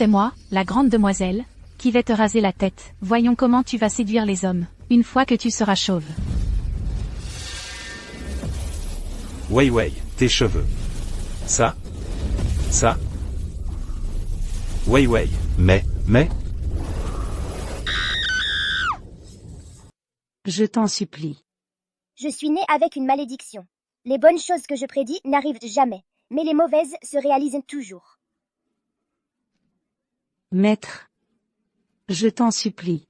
c'est moi, la grande demoiselle, qui vais te raser la tête. Voyons comment tu vas séduire les hommes, une fois que tu seras chauve. Wei, tes cheveux. Ça. Wei, mais. Je t'en supplie. Je suis née avec une malédiction. Les bonnes choses que je prédis n'arrivent jamais, mais les mauvaises se réalisent toujours. Maître. Je t'en supplie.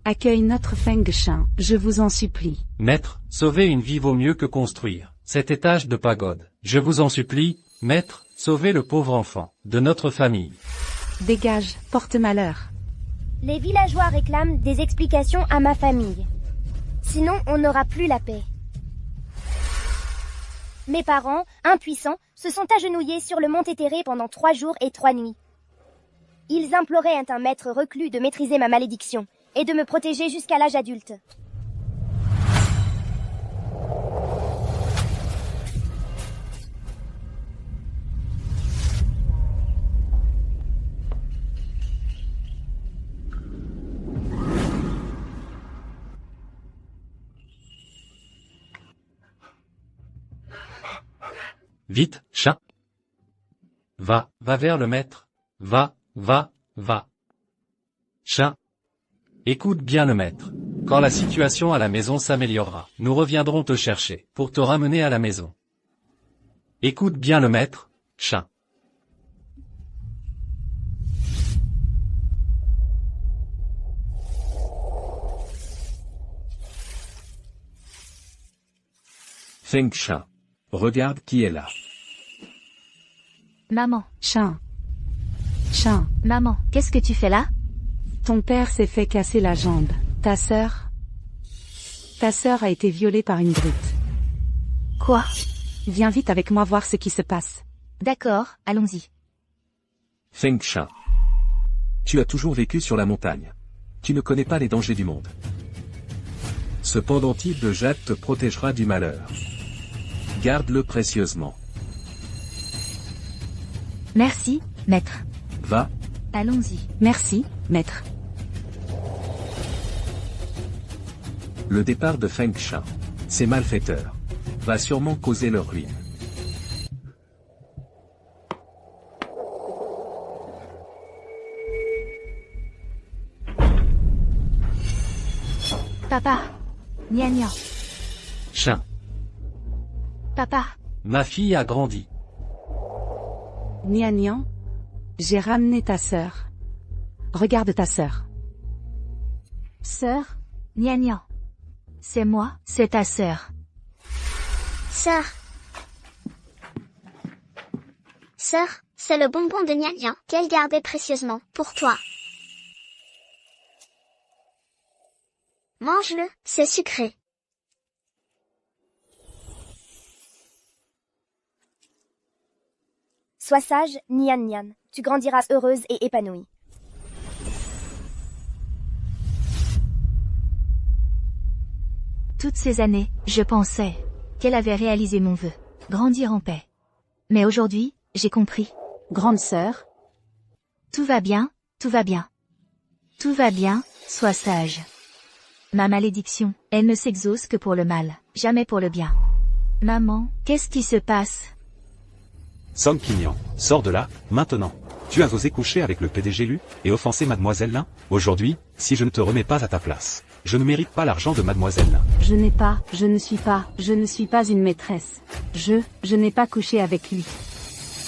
Accueille notre Feng Shan, je vous en supplie. Maître, sauver une vie vaut mieux que construire cet étage de pagode. Je vous en supplie, maître, sauvez le pauvre enfant de notre famille. Dégage, porte-malheur. Les villageois réclament des explications à ma famille. Sinon, on n'aura plus la paix. Mes parents, impuissants, se sont agenouillés sur le mont éthéré pendant 3 jours et 3 nuits. Ils imploraient à un maître reclus de maîtriser ma malédiction et de me protéger jusqu'à l'âge adulte. Vite, chat. Va vers le maître. Va. Chat. Écoute bien le maître. Quand la situation à la maison s'améliorera, nous reviendrons te chercher, pour te ramener à la maison. Écoute bien le maître, chat. Feng Shan. Regarde qui est là. Maman, Shan. maman, qu'est-ce que tu fais là? Ton père s'est fait casser la jambe. Ta sœur a été violée par une brute. Quoi? Viens vite avec moi voir ce qui se passe. D'accord, allons-y. Feng Shan. Tu as toujours vécu sur la montagne. Tu ne connais pas les dangers du monde. Ce pendentif de jade te protégera du malheur. Garde-le précieusement. Merci, maître. Va. Allons-y. Merci, maître. Le départ de Feng Shan. Ces malfaiteurs. Va sûrement causer leur ruine. Papa. Nia. Chat. Papa. Ma fille a grandi. Nian, j'ai ramené ta sœur. Regarde ta sœur. Sœur. Nia. C'est moi, c'est ta sœur. Sœur, c'est le bonbon de Nia qu'elle gardait précieusement pour toi. Mange-le, c'est sucré. Sois sage, Nian. Tu grandiras heureuse et épanouie. Toutes ces années, je pensais qu'elle avait réalisé mon vœu, grandir en paix. Mais aujourd'hui, j'ai compris. Grande sœur. Tout va bien, sois sage. Ma malédiction, elle ne s'exauce que pour le mal, jamais pour le bien. Maman, qu'est-ce qui se passe? Song Qinyan, sors de là, maintenant. Tu as osé coucher avec le PDG Lu, et offenser Mademoiselle Lin. Aujourd'hui, si je ne te remets pas à ta place, je ne mérite pas l'argent de Mademoiselle Lin. Je ne suis pas une maîtresse. Je n'ai pas couché avec lui.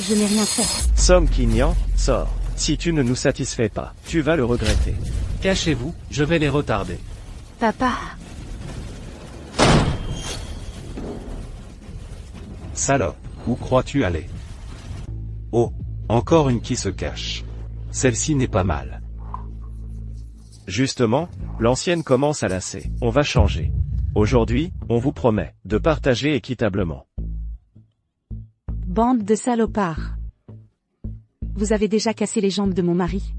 Je n'ai rien fait. Song Qinyan, sors. Si tu ne nous satisfais pas, tu vas le regretter. Cachez-vous, je vais les retarder. Papa. Salope, où crois-tu aller? Oh, encore une qui se cache. Celle-ci n'est pas mal. Justement, l'ancienne commence à lasser. On va changer. Aujourd'hui, on vous promet de partager équitablement. Bande de salopards. Vous avez déjà cassé les jambes de mon mari.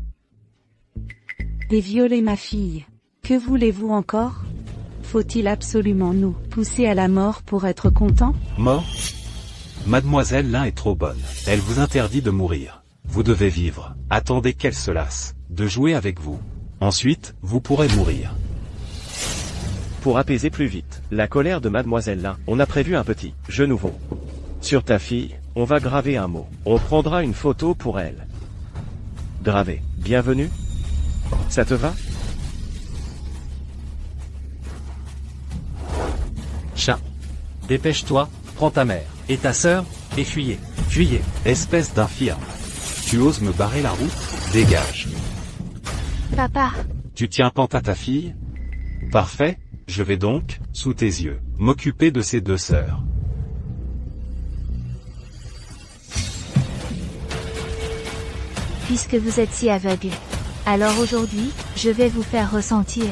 Et violé ma fille. Que voulez-vous encore? Faut-il absolument nous pousser à la mort pour être content? Mort? Mademoiselle Lin est trop bonne. Elle vous interdit de mourir. vous devez vivre. Attendez qu'elle se lasse de jouer avec vous. Ensuite, vous pourrez mourir. Pour apaiser plus vite la colère de Mademoiselle Lin, on a prévu un petit jeu nouveau. Sur ta fille, on va graver un mot. On prendra une photo pour elle. Graver. Bienvenue. Ça te va? Chat. Dépêche-toi, prends ta mère et ta sœur, et fuyez. Fuyez. Espèce d'infirme. Tu oses me barrer la route? Dégage. Papa, Tu tiens pente à ta fille? Parfait, je vais donc, sous tes yeux, m'occuper de ces deux sœurs. puisque vous êtes si aveugle, alors aujourd'hui, je vais vous faire ressentir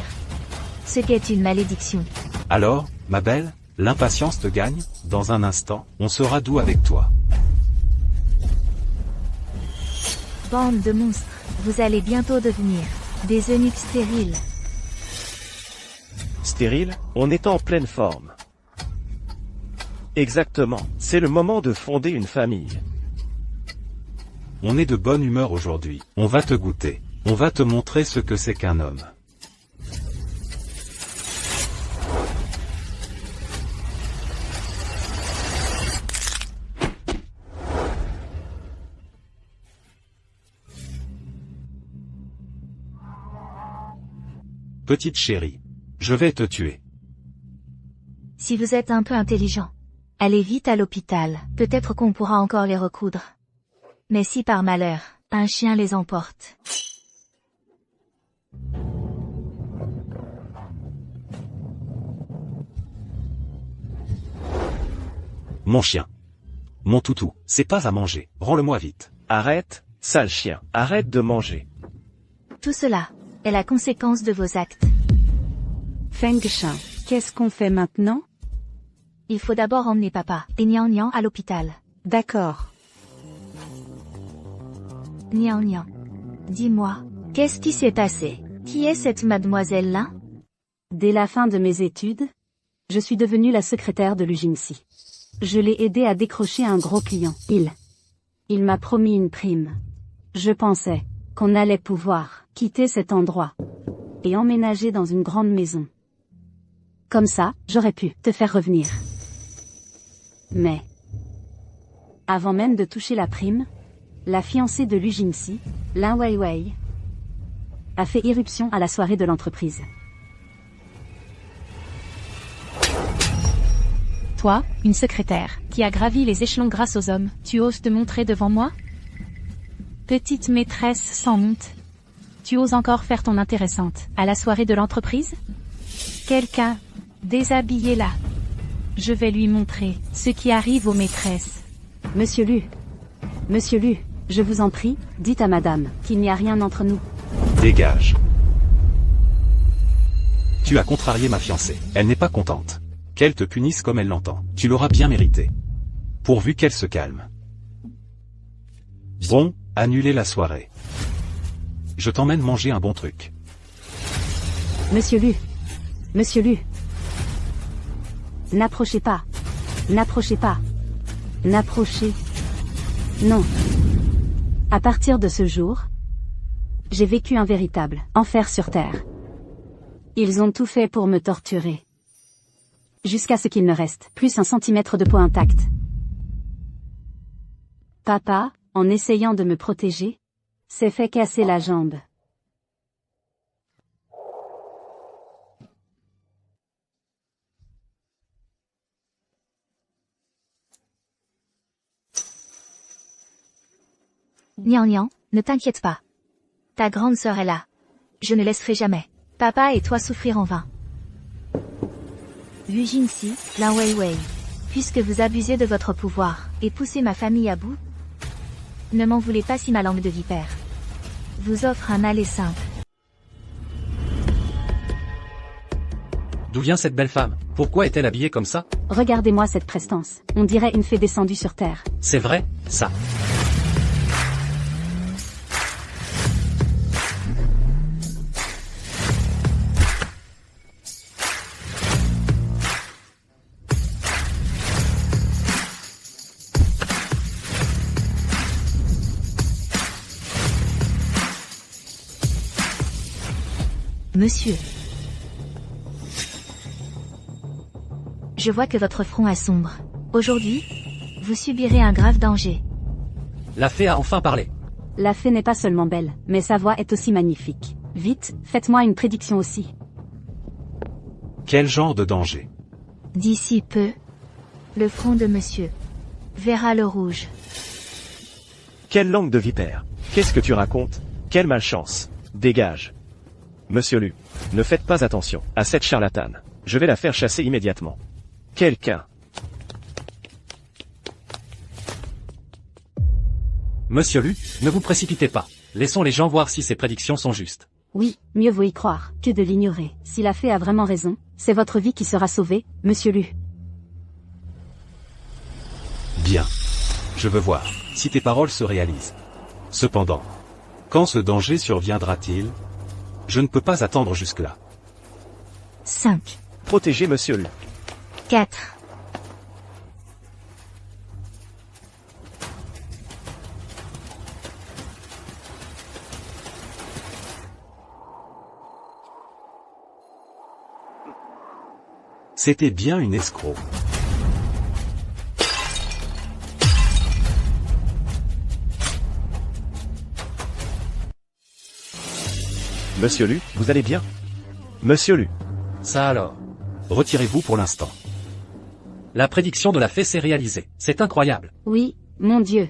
ce qu'est une malédiction. Alors, ma belle, l'impatience te gagne, dans un instant, on sera doux avec toi. Bande de monstres, vous allez bientôt devenir des eunuques stériles. Stérile, on est en pleine forme. Exactement, c'est le moment de fonder une famille. On est de bonne humeur aujourd'hui, on va te goûter. On va te montrer ce que c'est qu'un homme. Petite chérie, je vais te tuer. Si vous êtes un peu intelligent, allez vite à l'hôpital, peut-être qu'on pourra encore les recoudre. Mais si par malheur, un chien les emporte. Mon chien. Mon toutou, c'est pas à manger, rends-le-moi vite. Arrête, sale chien, arrête de manger. Tout cela est la conséquence de vos actes. Feng Shan, qu'est-ce qu'on fait maintenant? Il faut d'abord emmener papa et Nian Nian à l'hôpital. D'accord. Nian Nian, dis-moi, qu'est-ce qui s'est passé? Qui est cette mademoiselle-là? Dès la fin de mes études, je suis devenue la secrétaire de l'UJIMSI. Je l'ai aidé à décrocher un gros client. Il m'a promis une prime. Je pensais qu'on allait pouvoir quitter cet endroit et emménager dans une grande maison. Comme ça, j'aurais pu te faire revenir. Mais, avant même de toucher la prime, la fiancée de l'UJIMSI, Lin Weiwei, a fait irruption à la soirée de l'entreprise. Toi, une secrétaire, qui a gravi les échelons grâce aux hommes, tu oses te montrer devant moi? Petite maîtresse sans honte. Tu oses encore faire ton intéressante, à la soirée de l'entreprise? Quelqu'un, déshabillé-la. Je vais lui montrer ce qui arrive aux maîtresses. Monsieur Lu, je vous en prie, dites à madame qu'il n'y a rien entre nous. Dégage. Tu as contrarié ma fiancée, elle n'est pas contente. Qu'elle te punisse comme elle l'entend, tu l'auras bien mérité. Pourvu qu'elle se calme. Bon, annulez la soirée. Je t'emmène manger un bon truc. Monsieur Lu, n'approchez pas, n'approchez. Non. À partir de ce jour, j'ai vécu un véritable enfer sur terre. Ils ont tout fait pour me torturer. Jusqu'à ce qu'il ne reste plus un centimètre de peau intacte. Papa, en essayant de me protéger, s'est fait casser la jambe. Nian Nian, ne t'inquiète pas. Ta grande sœur est là. Je ne laisserai jamais papa et toi souffrir en vain. Wu Jinxi, Lin Weiwei, puisque vous abusez de votre pouvoir et poussez ma famille à bout, ne m'en voulez pas si ma langue de vipère vous offre un aller simple. D'où vient cette belle femme? Pourquoi est-elle habillée comme ça? Regardez-moi cette prestance. On dirait une fée descendue sur terre. C'est vrai, ça. Monsieur. Je vois que votre front est sombre. Aujourd'hui, vous subirez un grave danger. La fée a enfin parlé. La fée n'est pas seulement belle, mais sa voix est aussi magnifique. Vite, faites-moi une prédiction aussi. Quel genre de danger? D'ici peu, le front de monsieur verra le rouge. Quelle langue de vipère? Qu'est-ce que tu racontes? Quelle malchance! Dégage! Monsieur Lu, ne faites pas attention à cette charlatane. Je vais la faire chasser immédiatement. Quelqu'un. Monsieur Lu, ne vous précipitez pas. Laissons les gens voir si ces prédictions sont justes. Oui, mieux vaut y croire que de l'ignorer. Si la fée a vraiment raison, c'est votre vie qui sera sauvée, monsieur Lu. Bien. Je veux voir si tes paroles se réalisent. Cependant, quand ce danger surviendra-t-il? Je ne peux pas attendre jusque-là. 5, Protégez Monsieur Lu. 4, C'était bien une escroc. Monsieur Lu, vous allez bien? Monsieur Lu. Ça alors. Retirez-vous pour l'instant. La prédiction de la fée s'est réalisée. C'est incroyable. Oui, mon Dieu.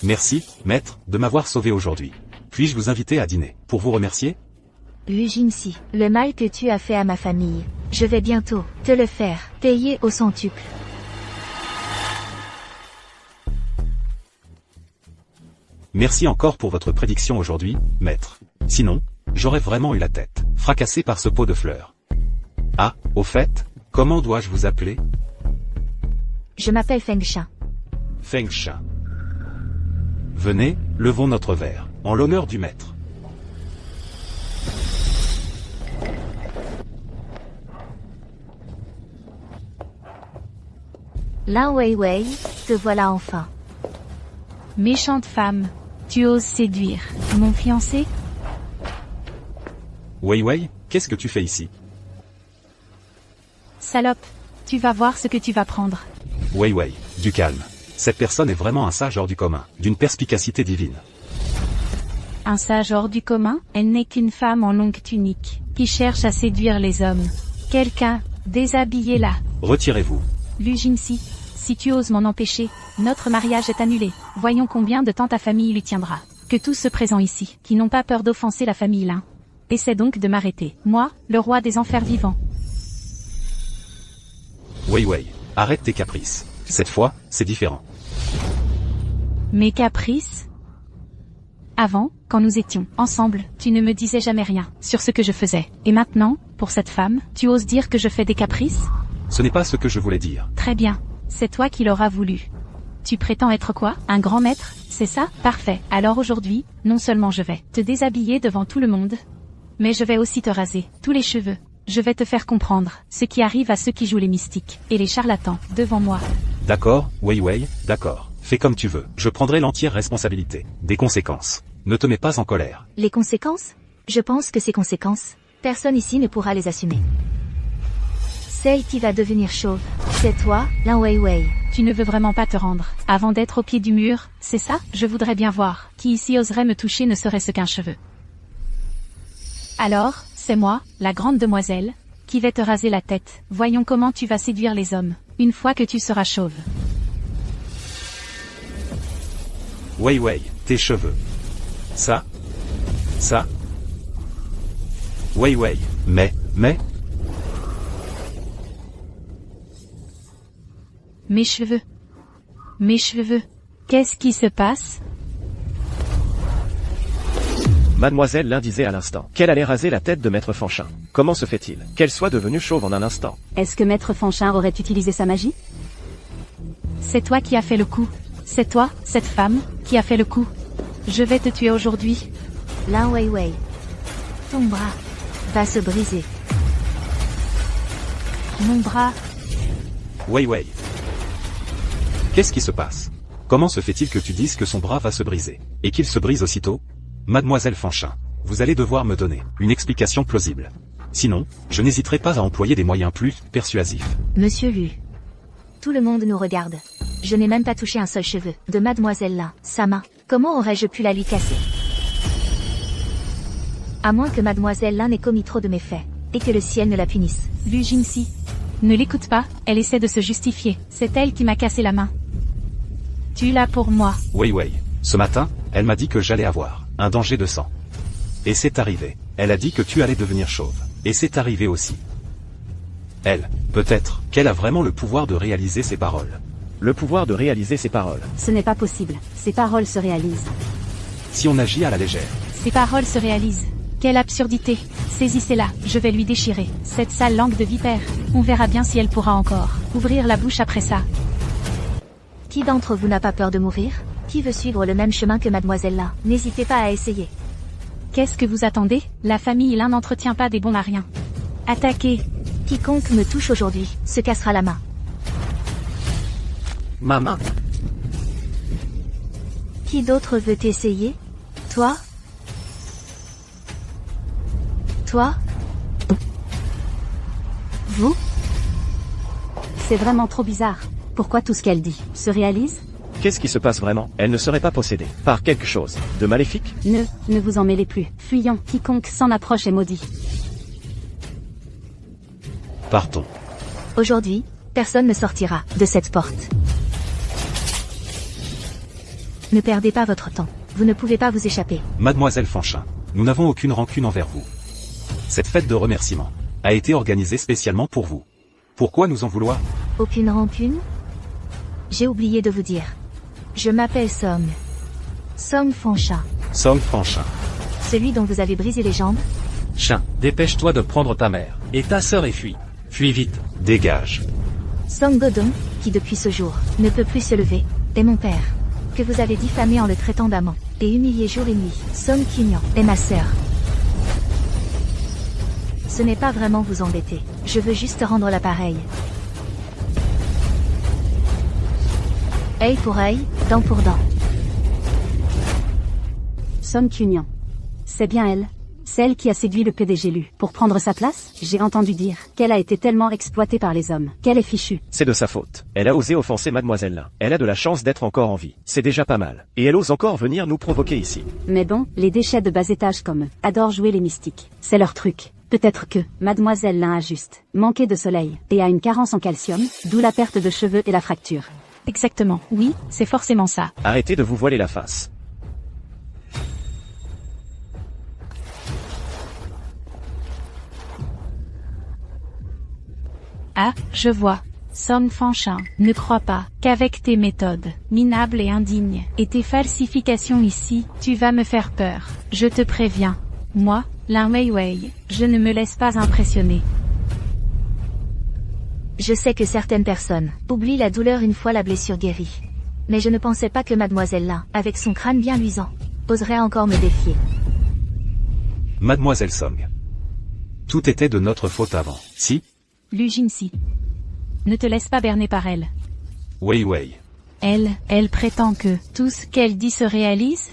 Merci, maître, de m'avoir sauvé aujourd'hui. Puis-je vous inviter à dîner, pour vous remercier? Lu Jinxi, le mal que tu as fait à ma famille, je vais bientôt te le faire payer au centuple. Merci encore pour votre prédiction aujourd'hui, maître. Sinon, j'aurais vraiment eu la tête fracassée par ce pot de fleurs. Ah, au fait, comment dois-je vous appeler? Je m'appelle Feng Shan. Feng Shan. Venez, levons notre verre, en l'honneur du maître. Lin Weiwei, te voilà enfin. Méchante femme. Tu oses séduire mon fiancé? Wei Wei, qu'est-ce que tu fais ici? Salope. Tu vas voir ce que tu vas prendre. Wei Wei, du calme. Cette personne est vraiment un sage hors du commun, d'une perspicacité divine. Un sage hors du commun, elle n'est qu'une femme en longue tunique, qui cherche à séduire les hommes. Quelqu'un, déshabillez-la. Retirez-vous. Lu Jinxi, si tu oses m'en empêcher, notre mariage est annulé. Voyons combien de temps ta famille lui tiendra. Que tous ceux présents ici, qui n'ont pas peur d'offenser la famille Lin, essaient donc de m'arrêter. Moi, le roi des enfers vivants. Wei Wei, arrête tes caprices. Cette fois, c'est différent. Mes caprices? Avant, quand nous étions ensemble, tu ne me disais jamais rien sur ce que je faisais. Et maintenant, pour cette femme, tu oses dire que je fais des caprices? Ce n'est pas ce que je voulais dire. Très bien. C'est toi qui l'auras voulu. Tu prétends être quoi? Un grand maître? C'est ça? Parfait. Alors aujourd'hui, non seulement je vais te déshabiller devant tout le monde, mais je vais aussi te raser tous les cheveux. Je vais te faire comprendre ce qui arrive à ceux qui jouent les mystiques et les charlatans devant moi. D'accord, Wei Wei, d'accord. Fais comme tu veux. Je prendrai l'entière responsabilité des conséquences. Ne te mets pas en colère. Les conséquences? Je pense que ces conséquences, personne ici ne pourra les assumer. Celle qui va devenir chauve, c'est toi, Lin Weiwei. Tu ne veux vraiment pas te rendre avant d'être au pied du mur, c'est ça? Je voudrais bien voir qui ici oserait me toucher ne serait-ce qu'un cheveu. Alors, c'est moi, la grande demoiselle, qui vais te raser la tête. Voyons comment tu vas séduire les hommes, une fois que tu seras chauve. Wei Wei, tes cheveux. Ça. Wei Wei, mais. Mes cheveux. Qu'est-ce qui se passe? Mademoiselle Lin disait à l'instant qu'elle allait raser la tête de Maître Fanchin. Comment se fait-il qu'elle soit devenue chauve en un instant? Est-ce que Maître Fanchin aurait utilisé sa magie? C'est toi qui as fait le coup. C'est toi, cette femme, qui a fait le coup. Je vais te tuer aujourd'hui. Lin Weiwei. Ton bras va se briser. Mon bras. Wei Wei. Qu'est-ce qui se passe? Comment se fait-il que tu dises que son bras va se briser, et qu'il se brise aussitôt? Mademoiselle Fanchin, vous allez devoir me donner une explication plausible. Sinon, je n'hésiterai pas à employer des moyens plus persuasifs. Monsieur Lu. Tout le monde nous regarde. Je n'ai même pas touché un seul cheveu de mademoiselle là, sa main. Comment aurais-je pu la lui casser? À moins que mademoiselle là n'ait commis trop de méfaits, et que le ciel ne la punisse. Lu Jingxi. Ne l'écoute pas, elle essaie de se justifier. C'est elle qui m'a cassé la main. Tu l'as pour moi. Wei Wei. Ce matin, elle m'a dit que j'allais avoir un danger de sang. Et c'est arrivé. Elle a dit que tu allais devenir chauve. Et c'est arrivé aussi. Elle, peut-être, qu'elle a vraiment le pouvoir de réaliser ses paroles. Le pouvoir de réaliser ses paroles. Ce n'est pas possible. Ces paroles se réalisent. Si on agit à la légère. Ces paroles se réalisent. Quelle absurdité. Saisissez-la, je vais lui déchirer. Cette sale langue de vipère. On verra bien si elle pourra encore ouvrir la bouche après ça. Qui d'entre vous n'a pas peur de mourir? Qui veut suivre le même chemin que mademoiselle là? N'hésitez pas à essayer. Qu'est-ce que vous attendez? La famille l'un n'entretient pas des bons à rien. Attaquez. Quiconque me touche aujourd'hui se cassera la main. Maman. Qui d'autre veut essayer? Toi? Toi? Vous? C'est vraiment trop bizarre. Pourquoi tout ce qu'elle dit se réalise? Qu'est-ce qui se passe vraiment? Elle ne serait pas possédée par quelque chose de maléfique? Ne vous en mêlez plus. Fuyons. Quiconque s'en approche est maudit. Partons. Aujourd'hui, personne ne sortira de cette porte. Ne perdez pas votre temps. Vous ne pouvez pas vous échapper. Mademoiselle Fanchin, nous n'avons aucune rancune envers vous. Cette fête de remerciement a été organisée spécialement pour vous. Pourquoi nous en vouloir? Aucune rancune? J'ai oublié de vous dire. Je m'appelle Song. Song Fanchin. Song Fanchin. Celui dont vous avez brisé les jambes? Chien, dépêche-toi de prendre ta mère et ta sœur et fuis. Fuis vite. Dégage. Song Godong, qui depuis ce jour ne peut plus se lever, est mon père. Que vous avez diffamé en le traitant d'amant et humilié jour et nuit. Song Kyunyan est ma sœur. Ce n'est pas vraiment vous embêter. Je veux juste rendre l'appareil. Œil pour œil, dent pour dent. Song Kyunyan. C'est bien elle. Celle qui a séduit le PDG Lu. Pour prendre sa place, j'ai entendu dire qu'elle a été tellement exploitée par les hommes, qu'elle est fichue. C'est de sa faute. Elle a osé offenser mademoiselle là. Elle a de la chance d'être encore en vie. C'est déjà pas mal. Et elle ose encore venir nous provoquer ici. Mais bon, les déchets de bas étage comme eux adorent jouer les mystiques. C'est leur truc. Peut-être que mademoiselle Lin a juste manqué de soleil et a une carence en calcium, d'où la perte de cheveux et la fracture. Exactement, oui, c'est forcément ça. Arrêtez de vous voiler la face. Ah, je vois. Song Fanchin, ne crois pas qu'avec tes méthodes minables et indignes et tes falsifications ici, tu vas me faire peur. Je te préviens. Moi, Lin Weiwei, je ne me laisse pas impressionner. Je sais que certaines personnes oublient la douleur une fois la blessure guérie. Mais je ne pensais pas que mademoiselle là, avec son crâne bien luisant, oserait encore me défier. Mademoiselle Song. Tout était de notre faute avant. Si? Lu Jingxi. Ne te laisse pas berner par elle. Wei Wei. Elle prétend que tout ce qu'elle dit se réalise?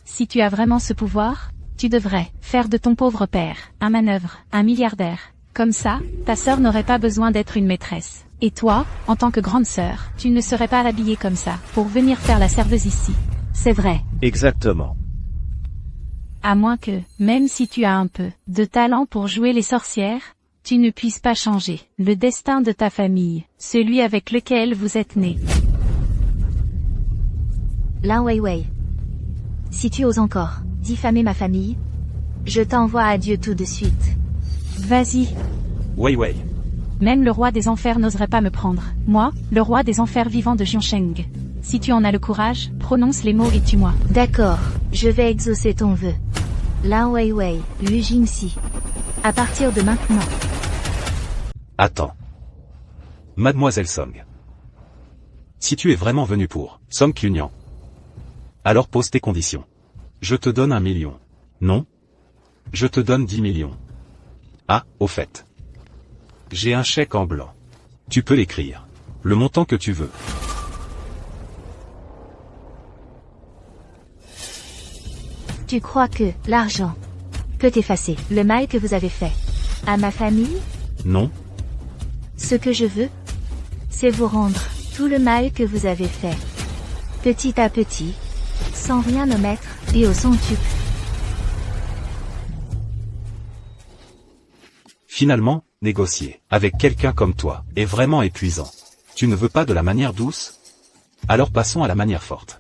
Si tu as vraiment ce pouvoir, tu devrais faire de ton pauvre père un manœuvre, un milliardaire. Comme ça, ta sœur n'aurait pas besoin d'être une maîtresse. Et toi, en tant que grande sœur, tu ne serais pas habillée comme ça pour venir faire la serveuse ici. C'est vrai. Exactement. À moins que, même si tu as un peu de talent pour jouer les sorcières, tu ne puisses pas changer le destin de ta famille, celui avec lequel vous êtes né. Lin Weiwei. Si tu oses encore diffamer ma famille, je t'envoie à Dieu tout de suite. Vas-y. Wei Wei. Même le roi des enfers n'oserait pas me prendre. Moi, le roi des enfers vivant de Jiansheng. Si tu en as le courage, prononce les mots et tue-moi. D'accord, je vais exaucer ton vœu. Lin Weiwei, Lu Jingxi. À partir de maintenant. Attends. Mademoiselle Song. Si tu es vraiment venu pour Song Kyunyan, alors pose tes conditions. Je te donne 1 million. Non? Je te donne 10 millions. Ah, au fait. J'ai un chèque en blanc. Tu peux l'écrire. Le montant que tu veux. Tu Tu crois que l'argent peut effacer le mal que vous avez fait à ma famille? Non. Ce que je veux, c'est vous rendre tout le mal que vous avez fait. Petit à petit, sans rien omettre et au centuple. Finalement, négocier avec quelqu'un comme toi est vraiment épuisant. Tu ne veux pas de la manière douce? Alors passons à la manière forte.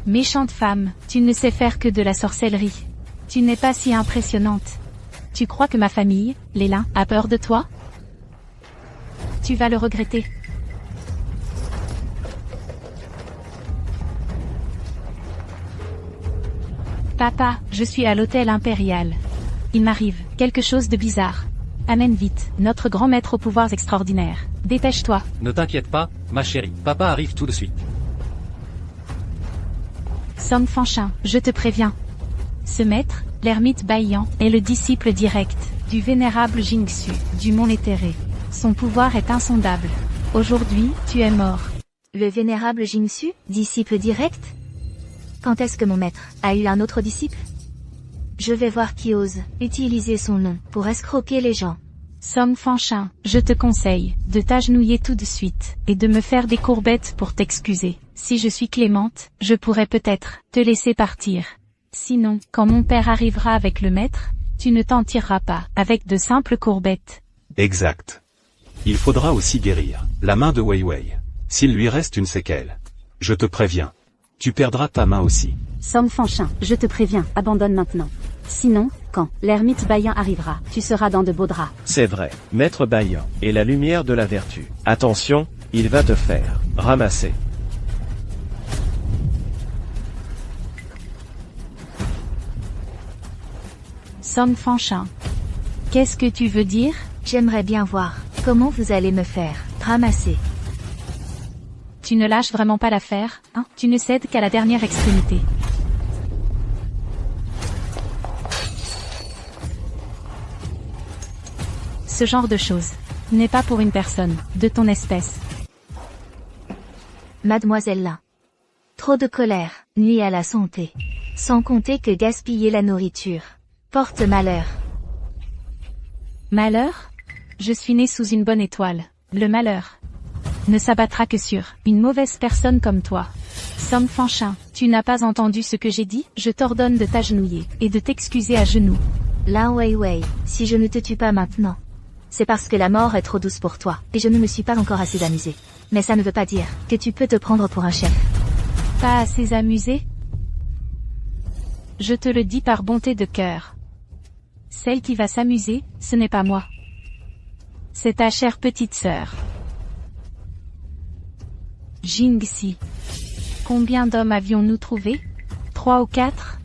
Méchante femme, tu ne sais faire que de la sorcellerie. Tu n'es pas si impressionnante. Tu crois que ma famille, les Lin, a peur de toi? Tu vas le regretter. Papa, je suis à l'hôtel impérial. Il m'arrive quelque chose de bizarre. Amène vite, notre grand maître aux pouvoirs extraordinaires. Dépêche-toi. Ne t'inquiète pas, ma chérie, papa arrive tout de suite. Song Fanchin, je te préviens. Ce maître, l'ermite Baiyan, est le disciple direct du vénérable Jingsu, du mont éthéré. Son pouvoir est insondable. Aujourd'hui, tu es mort. Le vénérable Jingsu, disciple direct? Quand est-ce que mon maître a eu un autre disciple? Je vais voir qui ose utiliser son nom pour escroquer les gens. Song Fanchin, je te conseille de t'agenouiller tout de suite et de me faire des courbettes pour t'excuser. Si je suis clémente, je pourrais peut-être te laisser partir. Sinon, quand mon père arrivera avec le maître, tu ne t'en tireras pas avec de simples courbettes. Exact. Il faudra aussi guérir la main de Wei Wei. S'il lui reste une séquelle, je te préviens, tu perdras ta main aussi. Song Fanchin, je te préviens, abandonne maintenant. Sinon, quand l'ermite Baiyan arrivera, tu seras dans de beaux draps. C'est vrai, Maître Baiyan est la lumière de la vertu. Attention, il va te faire ramasser. Song Fanchin. Qu'est-ce que tu veux dire? J'aimerais bien voir comment vous allez me faire ramasser. Tu ne lâches vraiment pas l'affaire, hein? Tu ne cèdes qu'à la dernière extrémité. Ce genre de choses n'est pas pour une personne de ton espèce. Mademoiselle Lin. Trop de colère nuit à la santé. Sans compter que gaspiller la nourriture porte malheur. Malheur? Je suis né sous une bonne étoile. Le malheur ne s'abattra que sur une mauvaise personne comme toi. Song Fanchin, tu n'as pas entendu ce que j'ai dit? Je t'ordonne de t'agenouiller et de t'excuser à genoux. Lin Wei Wei, si je ne te tue pas maintenant, c'est parce que la mort est trop douce pour toi, et je ne me suis pas encore assez amusé. Mais ça ne veut pas dire que tu peux te prendre pour un chef. Pas assez amusé? Je te le dis par bonté de cœur. Celle qui va s'amuser, ce n'est pas moi. C'est ta chère petite sœur. Jingxi. Combien d'hommes avions-nous trouvé? 3 ou 4?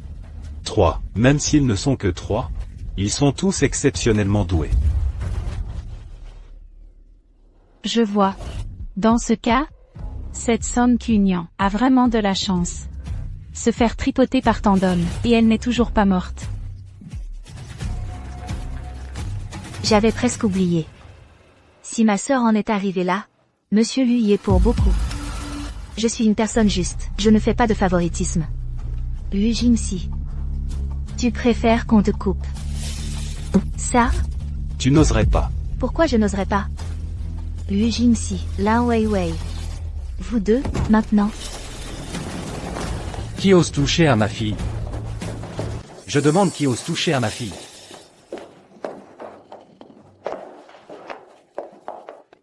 3. Même s'ils ne sont que 3, ils sont tous exceptionnellement doués. Je vois. Dans ce cas, cette Song Kunyan a vraiment de la chance. Se faire tripoter par tant d'hommes, et elle n'est toujours pas morte. J'avais presque oublié. Si ma sœur en est arrivée là, monsieur lui y est pour beaucoup. Je suis une personne juste, je ne fais pas de favoritisme. Lu Jingxi. Tu préfères qu'on te coupe ça? Tu n'oserais pas. Pourquoi je n'oserais pas? Lu Jingxi, Lin Wei Wei. Vous deux, maintenant. Qui ose toucher à ma fille? Je demande qui ose toucher à ma fille.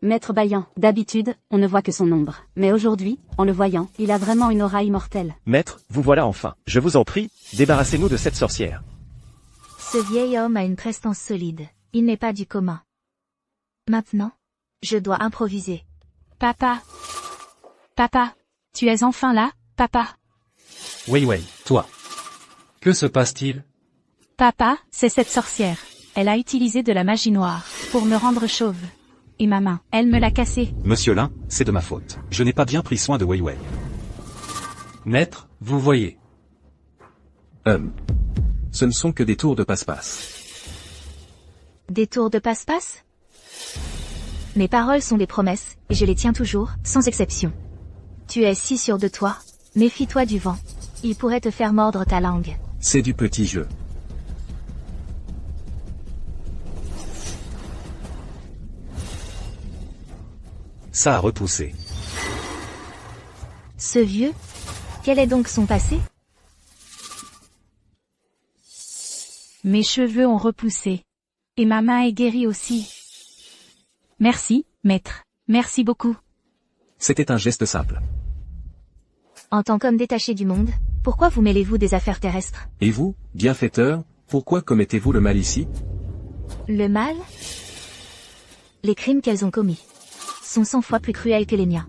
Maître Baiyan, d'habitude, on ne voit que son ombre. Mais aujourd'hui, en le voyant, il a vraiment une aura immortelle. Maître, vous voilà enfin. Je vous en prie, débarrassez-nous de cette sorcière. Ce vieil homme a une prestance solide. Il n'est pas du commun. Maintenant, je dois improviser. Papa. Papa. Tu es enfin là, papa? Wei Wei, toi. Que se passe-t-il? Papa, c'est cette sorcière. Elle a utilisé de la magie noire pour me rendre chauve. Et ma main, elle me l'a cassée. Monsieur Lin, c'est de ma faute. Je n'ai pas bien pris soin de Wei Wei. Maître, vous voyez. Ce ne sont que des tours de passe-passe. Des tours de passe-passe? Mes paroles sont des promesses, et je les tiens toujours, sans exception. Tu es si sûr de toi? Méfie-toi du vent. Il pourrait te faire mordre ta langue. C'est du petit jeu. Ça a repoussé. Ce vieux? Quel est donc son passé? Mes cheveux ont repoussé. Et ma main est guérie aussi. Merci, maître. Merci beaucoup. C'était un geste simple. En tant qu'homme détaché du monde, pourquoi vous mêlez-vous des affaires terrestres? Et vous, bienfaiteur, pourquoi commettez-vous le mal ici? Le mal? Les crimes qu'elles ont commis sont 100 fois plus cruels que les miens.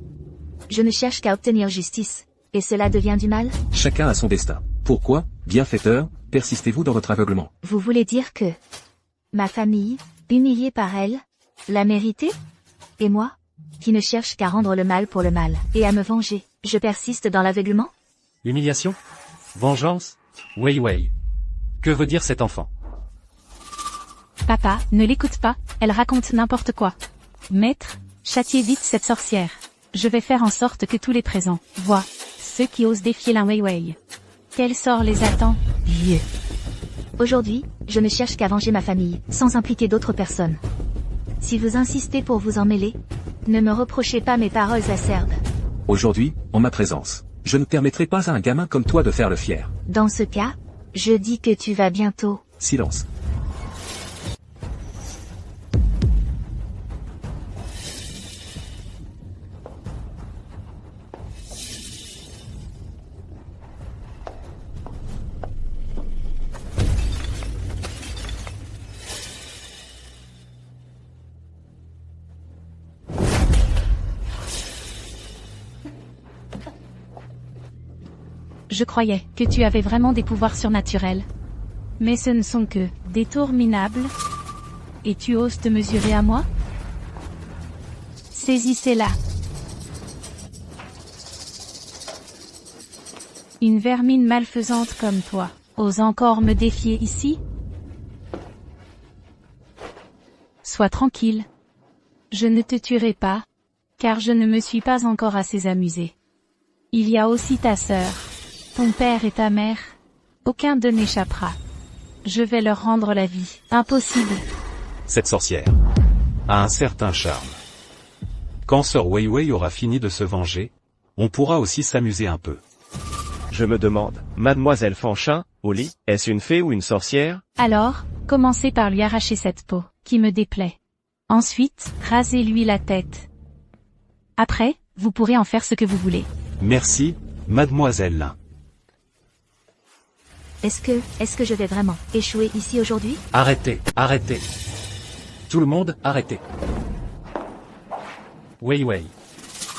Je ne cherche qu'à obtenir justice. Et cela devient du mal? Chacun a son destin. Pourquoi, bienfaiteur, persistez-vous dans votre aveuglement? Vous voulez dire que ma famille, humiliée par elle, l'a mérité? Et moi, qui ne cherche qu'à rendre le mal pour le mal, et à me venger, je persiste dans l'aveuglement? Humiliation? Vengeance? Wei Wei. Que veut dire cet enfant? Papa, ne l'écoute pas, elle raconte n'importe quoi. Maître, châtiez vite cette sorcière. Je vais faire en sorte que tous les présents voient ceux qui osent défier la Wei Wei. Quel sort les attend, vieux? Aujourd'hui, je ne cherche qu'à venger ma famille, sans impliquer d'autres personnes. Si vous insistez pour vous en mêler, ne me reprochez pas mes paroles acerbes. Aujourd'hui, en ma présence, je ne permettrai pas à un gamin comme toi de faire le fier. Dans ce cas, je dis que tu vas bientôt. Silence. Je croyais que tu avais vraiment des pouvoirs surnaturels. Mais ce ne sont que des tours minables. Et tu oses te mesurer à moi? Saisissez-la. Une vermine malfaisante comme toi ose encore me défier ici? Sois tranquille. Je ne te tuerai pas, car je ne me suis pas encore assez amusé. Il y a aussi ta sœur, ton père et ta mère. Aucun d'eux n'échappera. Je vais leur rendre la vie impossible. Cette sorcière a un certain charme. Quand Sœur Wei Wei aura fini de se venger, on pourra aussi s'amuser un peu. Je me demande, Mademoiselle Fanchin, au lit, est-ce une fée ou une sorcière? Alors, commencez par lui arracher cette peau, qui me déplaît. Ensuite, rasez-lui la tête. Après, vous pourrez en faire ce que vous voulez. Merci, Mademoiselle Lin. Est-ce que je vais vraiment échouer ici aujourd'hui? Arrêtez, arrêtez. Tout le monde, arrêtez. Wei Wei.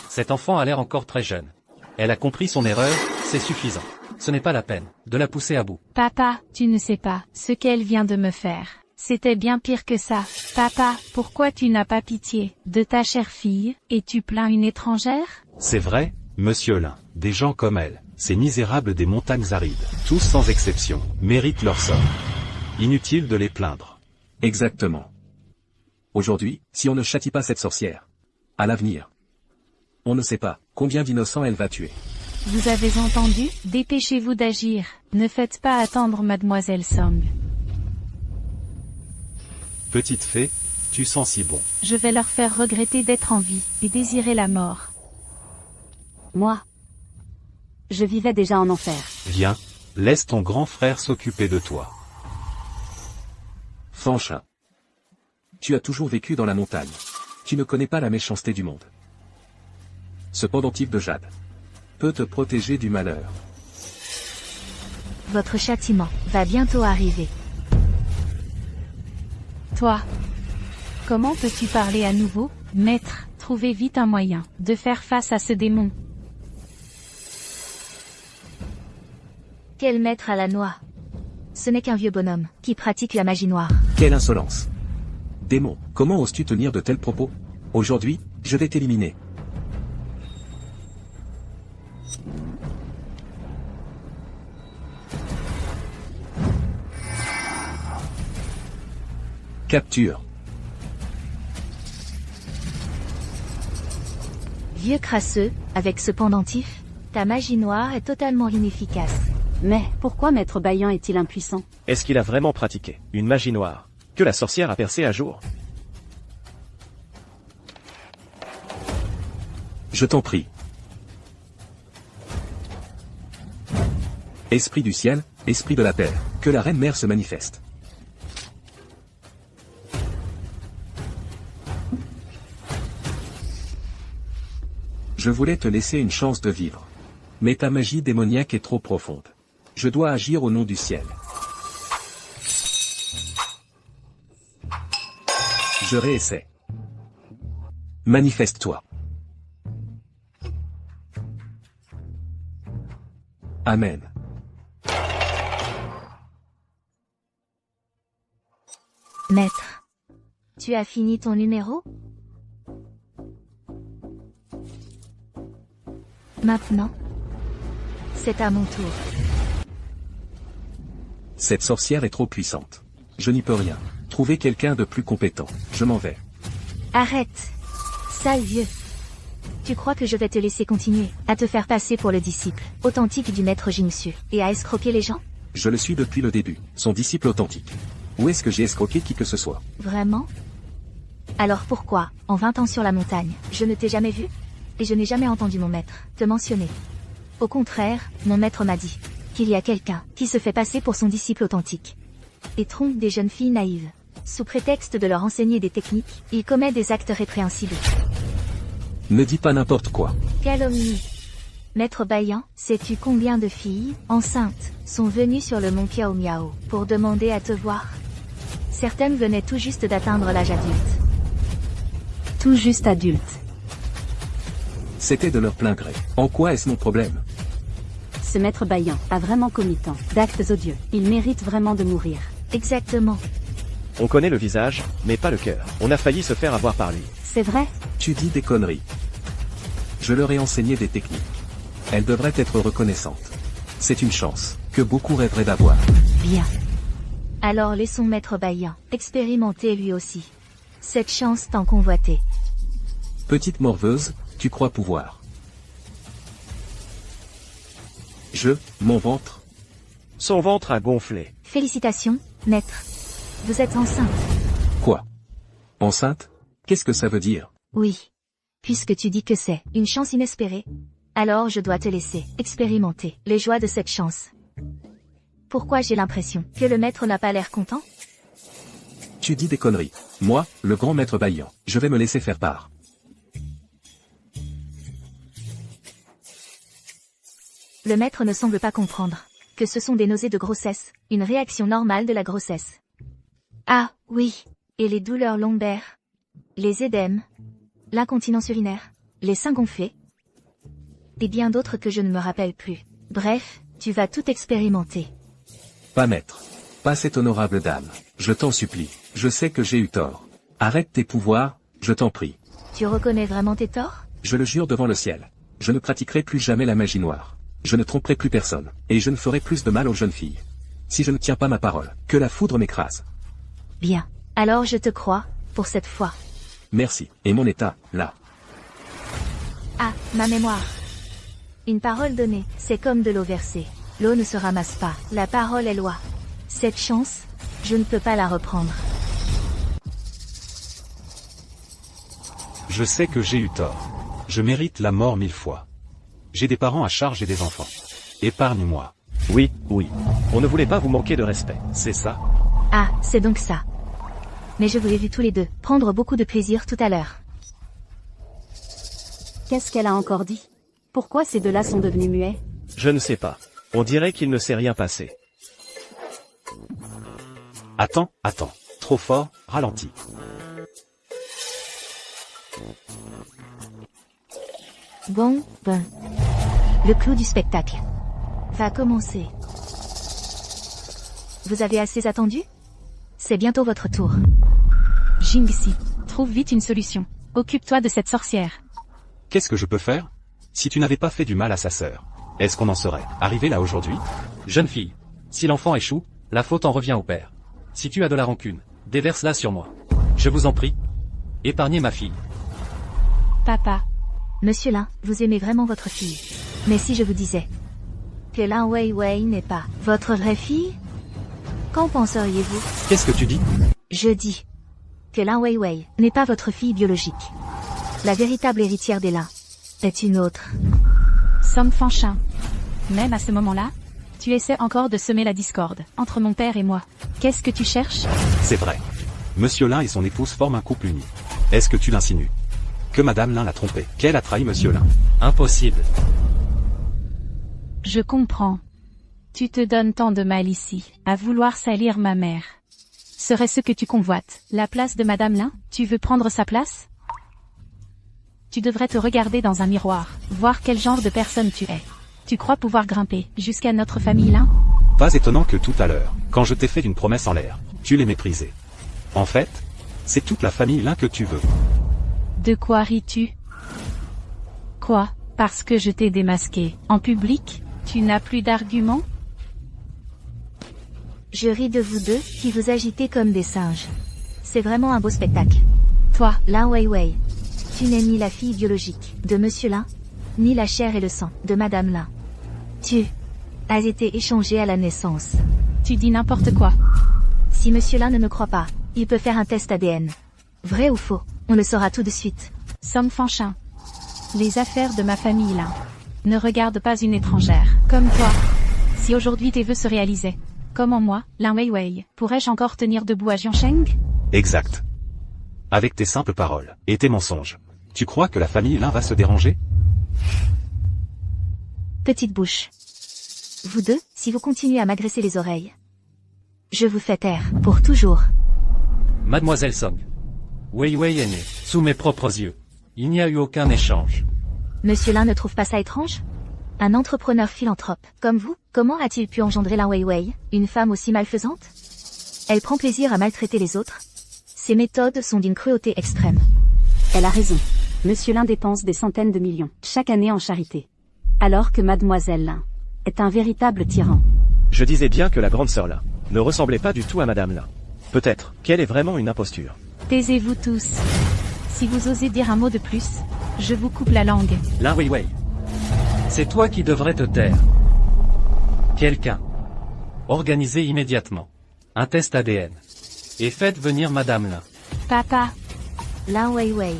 Cet enfant a l'air encore très jeune. Elle a compris son erreur, c'est suffisant. Ce n'est pas la peine de la pousser à bout. Papa, tu ne sais pas ce qu'elle vient de me faire. C'était bien pire que ça. Papa, pourquoi tu n'as pas pitié de ta chère fille, et tu plains une étrangère? C'est vrai, Monsieur Lin, des gens comme elle, ces misérables des montagnes arides, tous sans exception, méritent leur sort. Inutile de les plaindre. Exactement. Aujourd'hui, si on ne châtie pas cette sorcière, à l'avenir, on ne sait pas combien d'innocents elle va tuer. Vous avez entendu? Dépêchez-vous d'agir. Ne faites pas attendre Mademoiselle Song. Petite fée, tu sens si bon. Je vais leur faire regretter d'être en vie, et désirer la mort. Moi, je vivais déjà en enfer. Viens, laisse ton grand frère s'occuper de toi. Fanchin. Tu as toujours vécu dans la montagne. Tu ne connais pas la méchanceté du monde. Ce pendentif de jade peut te protéger du malheur. Votre châtiment va bientôt arriver. Toi, comment peux-tu parler à nouveau? Maître, trouvez vite un moyen de faire face à ce démon. Quel maître à la noix? Ce n'est qu'un vieux bonhomme qui pratique la magie noire. Quelle insolence! Démon, comment oses-tu tenir de tels propos? Aujourd'hui, je vais t'éliminer. Capture. Vieux crasseux, avec ce pendentif, Ta magie noire est totalement inefficace. Mais, pourquoi Maître Baillant est-il impuissant? Est-ce qu'il a vraiment pratiqué une magie noire que la sorcière a percée à jour? Je t'en prie. Esprit du ciel, esprit de la paix, que la reine mère se manifeste. Je voulais te laisser une chance de vivre. Mais ta magie démoniaque est trop profonde. Je dois agir au nom du ciel. Je réessaie. Manifeste-toi. Amen. Maître. Tu as fini ton numéro? Maintenant, c'est à mon tour. Cette sorcière est trop puissante. Je n'y peux rien. Trouvez quelqu'un de plus compétent. Je m'en vais. Arrête. Sale vieux. Tu crois que je vais te laisser continuer à te faire passer pour le disciple authentique du maître Jingsu et à escroquer les gens? Je le suis depuis le début, son disciple authentique. Où est-ce que j'ai escroqué qui que ce soit? Vraiment? Alors pourquoi, en 20 ans sur la montagne, je ne t'ai jamais vu? Et je n'ai jamais entendu mon maître te mentionner. Au contraire, mon maître m'a dit qu'il y a quelqu'un qui se fait passer pour son disciple authentique et trompe des jeunes filles naïves. Sous prétexte de leur enseigner des techniques, il commet des actes répréhensibles. Ne dis pas n'importe quoi. Calomnie. Maître Baillant, sais-tu combien de filles, enceintes, sont venues sur le mont Kiao Miao pour demander à te voir? Certaines venaient tout juste d'atteindre l'âge adulte. Tout juste adulte. C'était de leur plein gré. En quoi est-ce mon problème? Ce Maître Baillant a vraiment commis tant d'actes odieux. Il mérite vraiment de mourir. Exactement. On connaît le visage, mais pas le cœur. On a failli se faire avoir par lui. C'est vrai? Tu dis des conneries. Je leur ai enseigné des techniques. Elles devraient être reconnaissantes. C'est une chance que beaucoup rêveraient d'avoir. Bien. Alors laissons Maître Baillant expérimenter lui aussi cette chance tant convoitée. Petite morveuse, tu crois pouvoir. Mon ventre. Son ventre a gonflé. Félicitations, maître. Vous êtes enceinte. Quoi? Enceinte? Qu'est-ce que ça veut dire? Oui. Puisque tu dis que c'est une chance inespérée, alors je dois te laisser expérimenter les joies de cette chance. Pourquoi j'ai l'impression que le maître n'a pas l'air content? Tu dis des conneries. Moi, le grand maître Baillant, je vais me laisser faire part. Le maître ne semble pas comprendre que ce sont des nausées de grossesse, une réaction normale de la grossesse. Ah, oui. Et les douleurs lombaires, les édèmes, l'incontinence urinaire, les seins gonflés, et bien d'autres que je ne me rappelle plus. Bref, tu vas tout expérimenter. Pas maître. Pas cette honorable dame. Je t'en supplie. Je sais que j'ai eu tort. Arrête tes pouvoirs, je t'en prie. Tu reconnais vraiment tes torts? Je le jure devant le ciel. Je ne pratiquerai plus jamais la magie noire. Je ne tromperai plus personne, et je ne ferai plus de mal aux jeunes filles. Si je ne tiens pas ma parole, que la foudre m'écrase. Bien. Alors je te crois, pour cette fois. Merci. Et mon état, là. Ah, ma mémoire. Une parole donnée, c'est comme de l'eau versée. L'eau ne se ramasse pas, la parole est loi. Cette chance, je ne peux pas la reprendre. Je sais que j'ai eu tort. Je mérite la mort 1000 fois. J'ai des parents à charge et des enfants. Épargne-moi. Oui. On ne voulait pas vous manquer de respect. C'est ça? Ah, c'est donc ça. Mais je vous ai vus tous les deux prendre beaucoup de plaisir tout à l'heure. Qu'est-ce qu'elle a encore dit? Pourquoi ces deux-là sont devenus muets? Je ne sais pas. On dirait qu'il ne s'est rien passé. Attends. Trop fort, ralentis. Bon. Le clou du spectacle va commencer. Vous avez assez attendu? C'est bientôt votre tour. Jingxi, trouve vite une solution. Occupe-toi de cette sorcière. Qu'est-ce que je peux faire? Si tu n'avais pas fait du mal à sa sœur, est-ce qu'on en serait arrivé là aujourd'hui? Jeune fille, si l'enfant échoue, la faute en revient au père. Si tu as de la rancune, déverse-la sur moi. Je vous en prie. Épargnez ma fille. Papa. Monsieur Lin, vous aimez vraiment votre fille. Mais si je vous disais que Lin Weiwei n'est pas votre vraie fille, qu'en penseriez-vous? Qu'est-ce que tu dis? Je dis que Lin Weiwei n'est pas votre fille biologique. La véritable héritière des Lin est une autre. Somme Fanchin. Même à ce moment-là, tu essaies encore de semer la discorde entre mon père et moi. Qu'est-ce que tu cherches? C'est vrai. Monsieur Lin et son épouse forment un couple uni. Est-ce que tu l'insinues? Que Madame Lin l'a trompé, qu'elle a trahi Monsieur Lin? Impossible. Je comprends. Tu te donnes tant de mal ici, à vouloir salir ma mère. Serait ce que tu convoites, la place de Madame Lin? Tu veux prendre sa place? Tu devrais te regarder dans un miroir, voir quel genre de personne tu es. Tu crois pouvoir grimper jusqu'à notre famille Lin? Pas étonnant que tout à l'heure, quand je t'ai fait une promesse en l'air, tu l'aies méprisée. En fait, c'est toute la famille Lin que tu veux. De quoi ris-tu? Quoi? Parce que je t'ai démasqué en public? Tu n'as plus d'arguments? Je ris de vous deux, qui vous agitez comme des singes. C'est vraiment un beau spectacle. Toi, Lin Weiwei, tu n'es ni la fille biologique de Monsieur Lin, ni la chair et le sang de Madame Lin. Tu as été échangé à la naissance. Tu dis n'importe quoi. Si Monsieur Lin ne me croit pas, il peut faire un test ADN. Vrai ou faux, on le saura tout de suite. Somme Fanchin. Les affaires de ma famille Lin ne regardent pas une étrangère, comme toi. Si aujourd'hui tes vœux se réalisaient, comment moi, Lin Weiwei, pourrais-je encore tenir debout à Jiansheng? Exact. Avec tes simples paroles, et tes mensonges, tu crois que la famille Lin va se déranger? Petite bouche. Vous deux, si vous continuez à m'agresser les oreilles, je vous fais taire, pour toujours. Mademoiselle Song. Weiwei est née, sous mes propres yeux. Il n'y a eu aucun échange. Monsieur Lin ne trouve pas ça étrange? Un entrepreneur philanthrope, comme vous, comment a-t-il pu engendrer Lin Weiwei, une femme aussi malfaisante? Elle prend plaisir à maltraiter les autres. Ses méthodes sont d'une cruauté extrême. Elle a raison. Monsieur Lin dépense des centaines de millions chaque année en charité. Alors que Mademoiselle Lin est un véritable tyran. Je disais bien que la grande sœur Lin ne ressemblait pas du tout à Madame Lin. Peut-être qu'elle est vraiment une imposture. Taisez-vous tous. Si vous osez dire un mot de plus, je vous coupe la langue. Lin Weiwei. C'est toi qui devrais te taire. Quelqu'un. Organisez immédiatement un test ADN. Et faites venir Madame Lin. Papa, Lin Weiwei,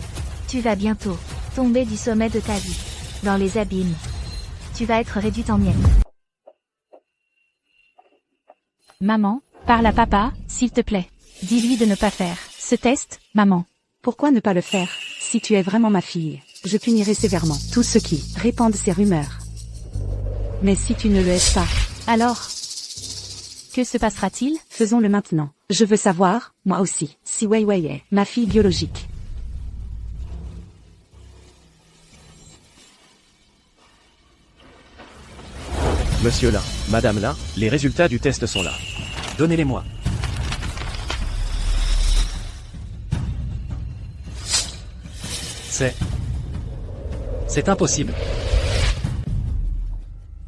tu vas bientôt tomber du sommet de ta vie, dans les abîmes. Tu vas être réduite en miettes. maman, parle à papa, s'il te plaît. Dis-lui de ne pas faire ce test, maman. Pourquoi ne pas le faire? Si tu es vraiment ma fille, je punirai sévèrement tous ceux qui répandent ces rumeurs. Mais si tu ne le es pas, alors, que se passera-t-il? faisons-le maintenant. Je veux savoir, moi aussi, si Weiwei est ma fille biologique. Monsieur Lin, Madame Lin, les résultats du test sont là. Donnez-les-moi. C'est impossible.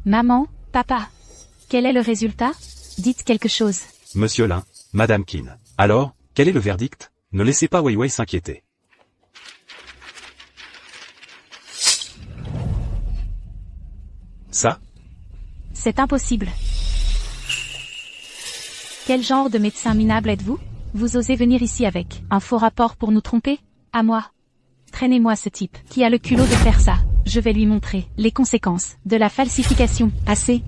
Maman, papa. Quel est le résultat? Dites quelque chose. Monsieur Lin, Madame Qin. Alors, quel est le verdict? Ne laissez pas Weiwei s'inquiéter. Ça? C'est impossible. Quel genre de médecin minable êtes-vous? Vous osez venir ici avec un faux rapport pour nous tromper? À moi. Traînez-moi ce type qui a le culot de faire ça. Je vais lui montrer les conséquences de la falsification. Assez.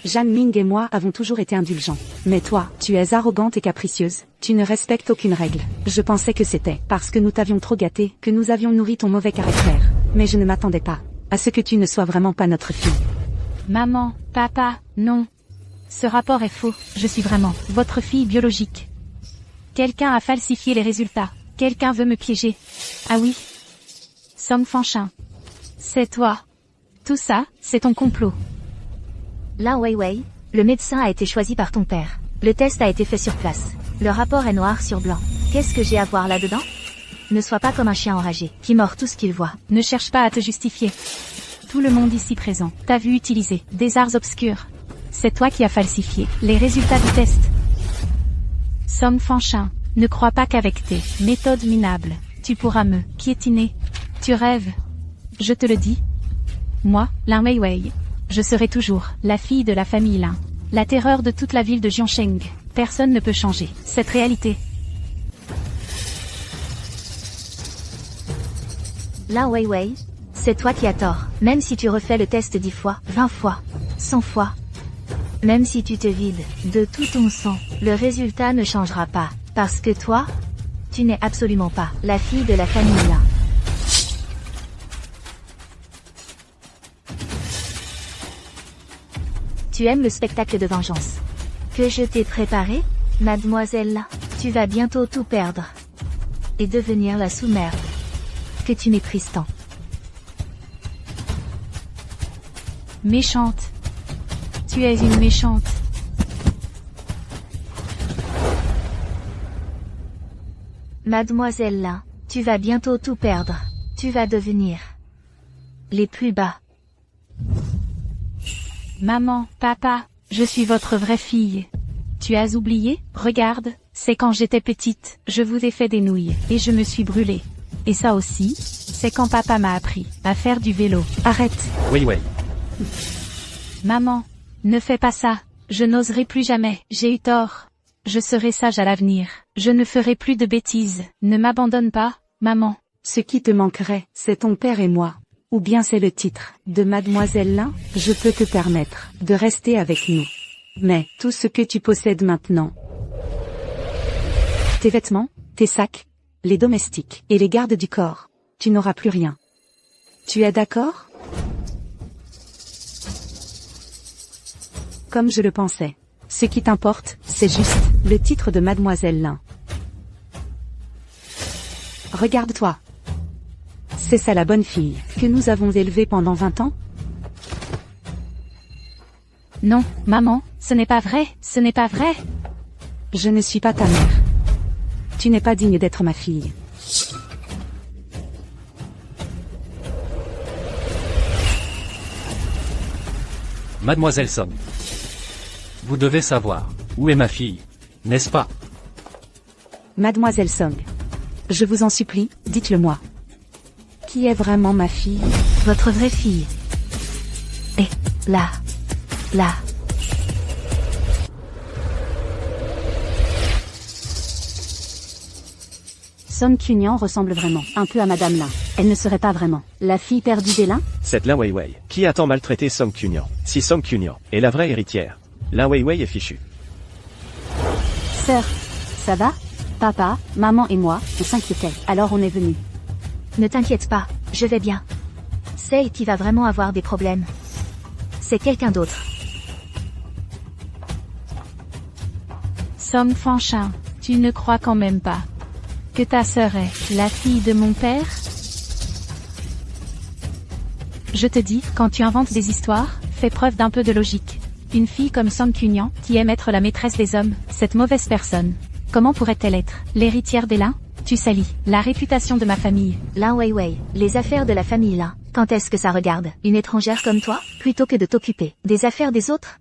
Jeanne Ming et moi avons toujours été indulgents. Mais toi, tu es arrogante et capricieuse. Tu ne respectes aucune règle. Je pensais que c'était parce que nous t'avions trop gâté que nous avions nourri ton mauvais caractère. Mais je ne m'attendais pas à ce que tu ne sois vraiment pas notre fille. Maman, papa, non. Ce rapport est faux. Je suis vraiment votre fille biologique. Quelqu'un a falsifié les résultats. Quelqu'un veut me piéger. Ah oui. Somme Fanchin. C'est toi. Tout ça, c'est ton complot. Lin Weiwei, le médecin a été choisi par ton père. Le test a été fait sur place. Le rapport est noir sur blanc. Qu'est-ce que j'ai à voir là-dedans? Ne sois pas comme un chien enragé, qui mord tout ce qu'il voit. Ne cherche pas à te justifier. Tout le monde ici présent t'a vu utiliser des arts obscurs. C'est toi qui as falsifié les résultats du test. Somme Fanchin, ne crois pas qu'avec tes méthodes minables, tu pourras me piétiner. Tu rêves. Je te le dis. Moi, Lin Weiwei. Je serai toujours la fille de la famille Lin. La terreur de toute la ville de Jiansheng. Personne ne peut changer cette réalité. Lin Weiwei, c'est toi qui as tort. Même si tu refais le test 10 fois, 20 fois, 100 fois. Même si tu te vides de tout ton sang, le résultat ne changera pas. Parce que toi, tu n'es absolument pas la fille de la famille Lin. Tu aimes le spectacle de vengeance que je t'ai préparé, mademoiselle Lin. Tu vas bientôt tout perdre. Et devenir la sous-merde que tu méprises tant. Méchante. Tu es une méchante. Mademoiselle Lin, tu vas bientôt tout perdre. Tu vas devenir les plus bas. Maman, papa, je suis votre vraie fille. Tu as oublié? Regarde, c'est quand j'étais petite, je vous ai fait des nouilles, et je me suis brûlée. Et ça aussi, c'est quand papa m'a appris à faire du vélo. Arrête. Weiwei. Maman, ne fais pas ça. Je n'oserai plus jamais. J'ai eu tort. Je serai sage à l'avenir. Je ne ferai plus de bêtises. Ne m'abandonne pas, maman. Ce qui te manquerait, c'est ton père et moi. Ou bien c'est le titre de Mademoiselle Lin. Je peux te permettre de rester avec nous. Mais, tout ce que tu possèdes maintenant, tes vêtements, tes sacs, les domestiques et les gardes du corps, tu n'auras plus rien. Tu es d'accord? Comme je le pensais. Ce qui t'importe, c'est juste le titre de Mademoiselle Lin. Regarde-toi. C'est ça la bonne fille que nous avons élevée pendant 20 ans? Non, maman, ce n'est pas vrai, ce n'est pas vrai. Je ne suis pas ta mère. Tu n'es pas digne d'être ma fille. Mademoiselle Song. Vous devez savoir, où est ma fille, n'est-ce pas? Mademoiselle Song. Je vous en supplie, dites-le-moi. Qui est vraiment ma fille? Votre vraie fille. Et, là. Là. Song Kunyan ressemble vraiment un peu à Madame Lin. Elle ne serait pas vraiment la fille perdue des Lin? Cette Lin Weiwei, qui a tant maltraité Song Kunyan. Si Song Kunyan est la vraie héritière, Lin Weiwei est fichue. Sœur, ça va? Papa, maman et moi, on s'inquiétait, alors on est venu. Ne t'inquiète pas, je vais bien. Celle qui va vraiment avoir des problèmes, c'est quelqu'un d'autre. Song Fanchin, tu ne crois quand même pas que ta sœur est la fille de mon père? Je te dis, quand tu inventes des histoires, fais preuve d'un peu de logique. Une fille comme Song Kunyan, qui aime être la maîtresse des hommes, cette mauvaise personne, comment pourrait-elle être l'héritière des Lin? Tu salis la réputation de ma famille. Lin Weiwei, les affaires de la famille Lin, quand est-ce que ça regarde une étrangère comme toi, plutôt que de t'occuper des affaires des autres?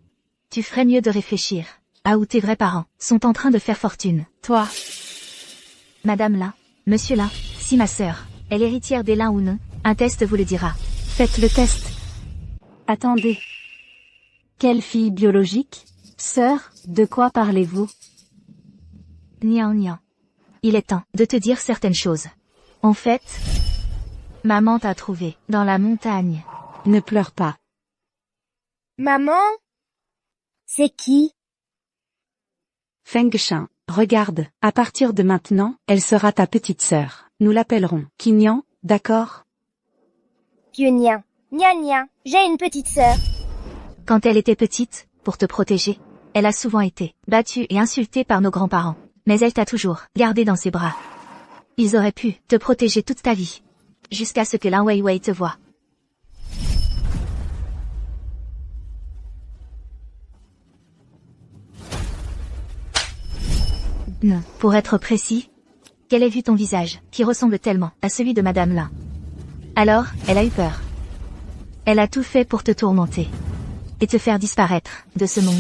Tu ferais mieux de réfléchir à où tes vrais parents sont en train de faire fortune. Toi. Madame Lin, Monsieur Lin, si ma sœur est l'héritière des Lin ou non, un test vous le dira. Faites le test. Attendez. Quelle fille biologique? Sœur, de quoi parlez-vous? Nian nian. Il est temps de te dire certaines choses. En fait, maman t'a trouvé dans la montagne. Ne pleure pas. Maman? C'est qui? Feng Shan, regarde, à partir de maintenant, elle sera ta petite sœur. Nous l'appellerons Kinyan, d'accord? Kunyan. Nia nia, j'ai une petite sœur. Quand elle était petite, pour te protéger, elle a souvent été battue et insultée par nos grands-parents. Mais elle t'a toujours gardé dans ses bras. Ils auraient pu te protéger toute ta vie. Jusqu'à ce que Lin Weiwei te voie. Non, pour être précis, qu'elle ait vu ton visage, qui ressemble tellement à celui de Madame Lin. Alors, elle a eu peur. Elle a tout fait pour te tourmenter. Et te faire disparaître de ce monde.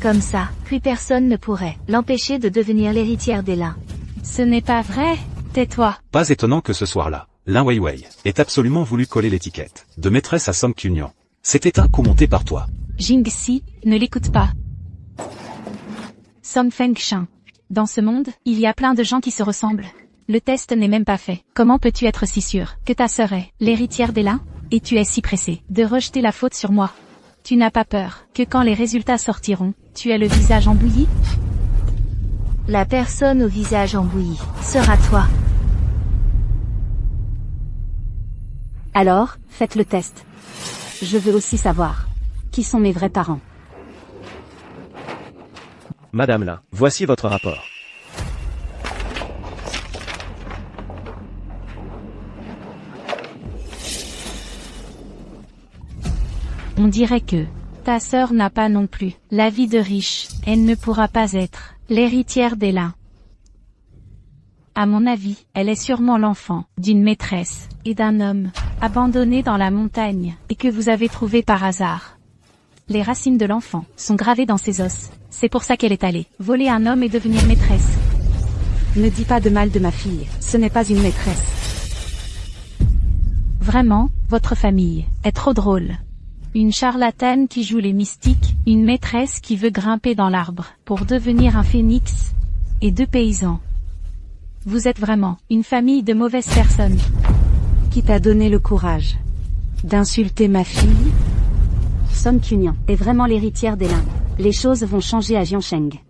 Comme ça, plus personne ne pourrait l'empêcher de devenir l'héritière des Lin. Ce n'est pas vrai, tais-toi. Pas étonnant que ce soir-là, Lin Weiwei est absolument voulu coller l'étiquette de maîtresse à Song Kyunyan. C'était un coup monté par toi. Jingxi, ne l'écoute pas. Song Fengshan. Dans ce monde, il y a plein de gens qui se ressemblent. Le test n'est même pas fait. Comment peux-tu être si sûr que ta sœur est l'héritière d'Ela? Et tu es si pressé de rejeter la faute sur moi. Tu n'as pas peur que quand les résultats sortiront, tu aies le visage embouilli? La personne au visage embouilli sera toi. Alors, faites le test. Je veux aussi savoir. Qui sont mes vrais parents? Madame Lin, voici votre rapport. On dirait que ta sœur n'a pas non plus la vie de riche. Elle ne pourra pas être l'héritière d'Ela. À mon avis, elle est sûrement l'enfant d'une maîtresse et d'un homme abandonné dans la montagne et que vous avez trouvé par hasard. Les racines de l'enfant sont gravées dans ses os. C'est pour ça qu'elle est allée voler un homme et devenir maîtresse. Ne dis pas de mal de ma fille, ce n'est pas une maîtresse. Vraiment, votre famille est trop drôle. Une charlatane qui joue les mystiques, une maîtresse qui veut grimper dans l'arbre pour devenir un phénix, et 2 paysans. Vous êtes vraiment une famille de mauvaises personnes. Qui t'a donné le courage d'insulter ma fille? Song Kyunyan est vraiment l'héritière d'Ela. Les choses vont changer à Jiansheng.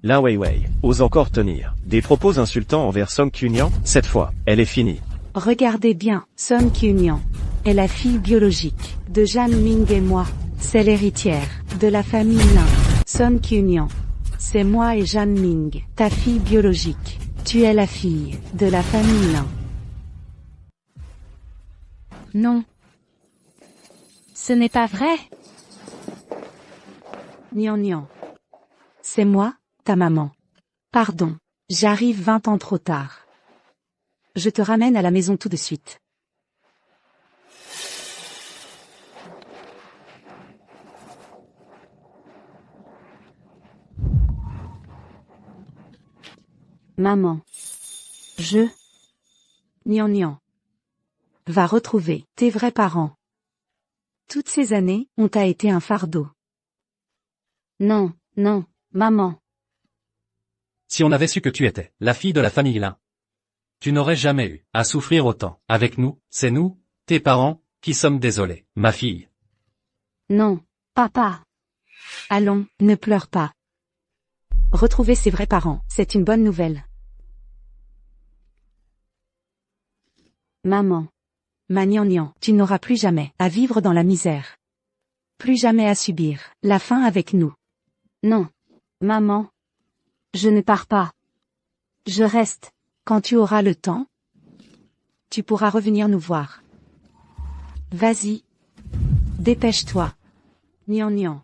Lin Weiwei ose encore tenir des propos insultants envers Song Kyunyan. Cette fois, elle est finie. Regardez bien, Song Kyunyan est la fille biologique de Jan Ming et moi. C'est l'héritière de la famille Lin. Song Kyunyan, c'est moi et Jan Ming, ta fille biologique. Tu es la fille de la famille Lin. Non. Ce n'est pas vrai. Nian Nian. C'est moi, ta maman. Pardon, j'arrive 20 ans trop tard. Je te ramène à la maison tout de suite. Maman. Nian Nian. Va retrouver tes vrais parents. Toutes ces années, on t'a été un fardeau. Non, non, maman. Si on avait su que tu étais la fille de la famille Lin, tu n'aurais jamais eu à souffrir autant. Avec nous, c'est nous, tes parents, qui sommes désolés, ma fille. Non, papa. Allons, ne pleure pas. Retrouver ses vrais parents, c'est une bonne nouvelle. Maman. Ma Nian Nian, tu n'auras plus jamais à vivre dans la misère. Plus jamais à subir la faim avec nous. Non. Maman. Je ne pars pas. Je reste. Quand tu auras le temps, tu pourras revenir nous voir. Vas-y. Dépêche-toi. Nian Nian.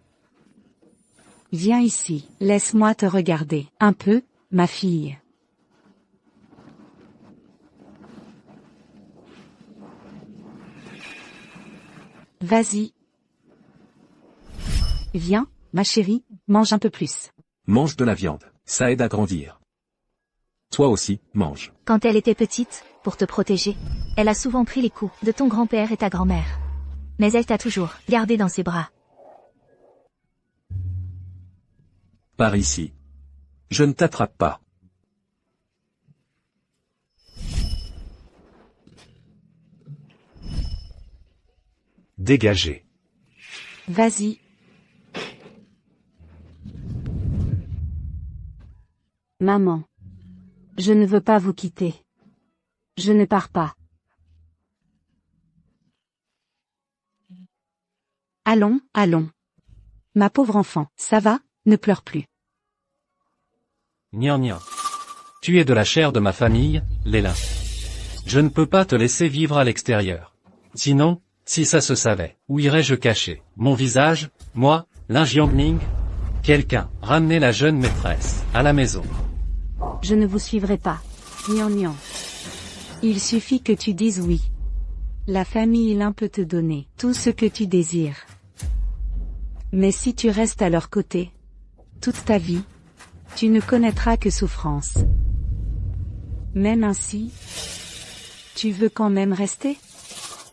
Viens ici, laisse-moi te regarder un peu, ma fille. Vas-y. Viens, ma chérie, mange un peu plus. Mange de la viande, ça aide à grandir. Toi aussi, mange. Quand elle était petite, pour te protéger, elle a souvent pris les coups de ton grand-père et ta grand-mère. Mais elle t'a toujours gardé dans ses bras. Par ici. Je ne t'attrape pas. Dégagez. Vas-y. Maman. Je ne veux pas vous quitter. Je ne pars pas. Allons, allons. Ma pauvre enfant, ça va, ne pleure plus. Nian Nian. Tu es de la chair de ma famille, les Lin. Je ne peux pas te laisser vivre à l'extérieur. Sinon, si ça se savait, où irais-je cacher mon visage, moi, Lin Jiangming? Quelqu'un, ramenez la jeune maîtresse, à la maison. Je ne vous suivrai pas. Nian Nian. Il suffit que tu dises oui. La famille Lin peut te donner tout ce que tu désires. Mais si tu restes à leur côté, toute ta vie, tu ne connaîtras que souffrance. Même ainsi, Tu veux quand même rester?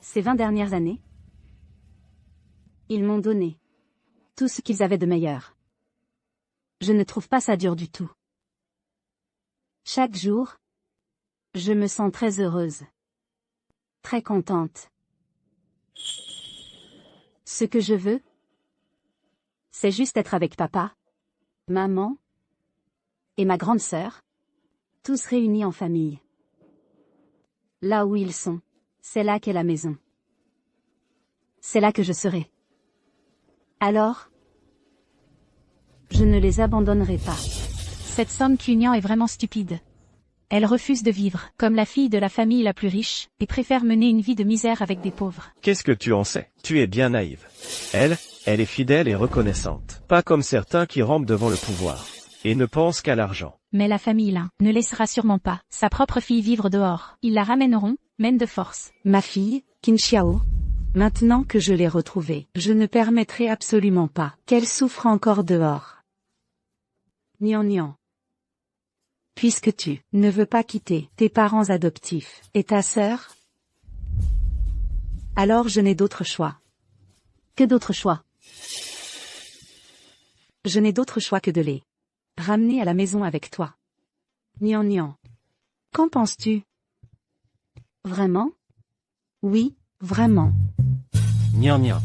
Ces 20 dernières années, ils m'ont donné tout ce qu'ils avaient de meilleur. Je ne trouve pas ça dur du tout. Chaque jour, je me sens très heureuse. Très contente. Ce que je veux, c'est juste être avec papa, maman et ma grande sœur, tous réunis en famille. Là où ils sont, c'est là qu'est la maison. C'est là que je serai. Alors, je ne les abandonnerai pas. Cette Song Kyunyan est vraiment stupide. Elle refuse de vivre comme la fille de la famille la plus riche, et préfère mener une vie de misère avec des pauvres. Qu'est-ce que tu en sais? Tu es bien naïve. Elle est fidèle et reconnaissante. Pas comme certains qui rampent devant le pouvoir et ne pensent qu'à l'argent. Mais la famille Lin ne laissera sûrement pas sa propre fille vivre dehors. Ils la ramèneront, même de force. Ma fille, Qin Xiao, maintenant que je l'ai retrouvée, je ne permettrai absolument pas qu'elle souffre encore dehors. Nian Nian. Puisque tu ne veux pas quitter tes parents adoptifs et ta sœur, alors je n'ai d'autre choix. Que d'autres choix? Je n'ai d'autre choix que de les ramener à la maison avec toi. Nian Nian. Qu'en penses-tu? Vraiment? Oui, vraiment. Nian Nian.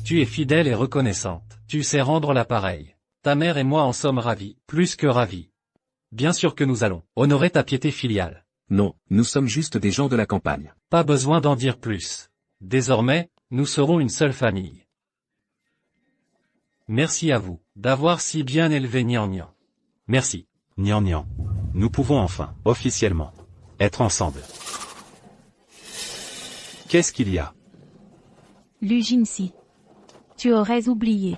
Tu es fidèle et reconnaissante. Tu sais rendre l'appareil. Ta mère et moi en sommes ravis, plus que ravis. Bien sûr que nous allons honorer ta piété filiale. Non, nous sommes juste des gens de la campagne. Pas besoin d'en dire plus. Désormais, nous serons une seule famille. Merci à vous d'avoir si bien élevé Nian Nian. Merci. Nian Nian. Nous pouvons enfin, officiellement, être ensemble. Qu'est-ce qu'il y a? Lu Jinsi. Tu aurais oublié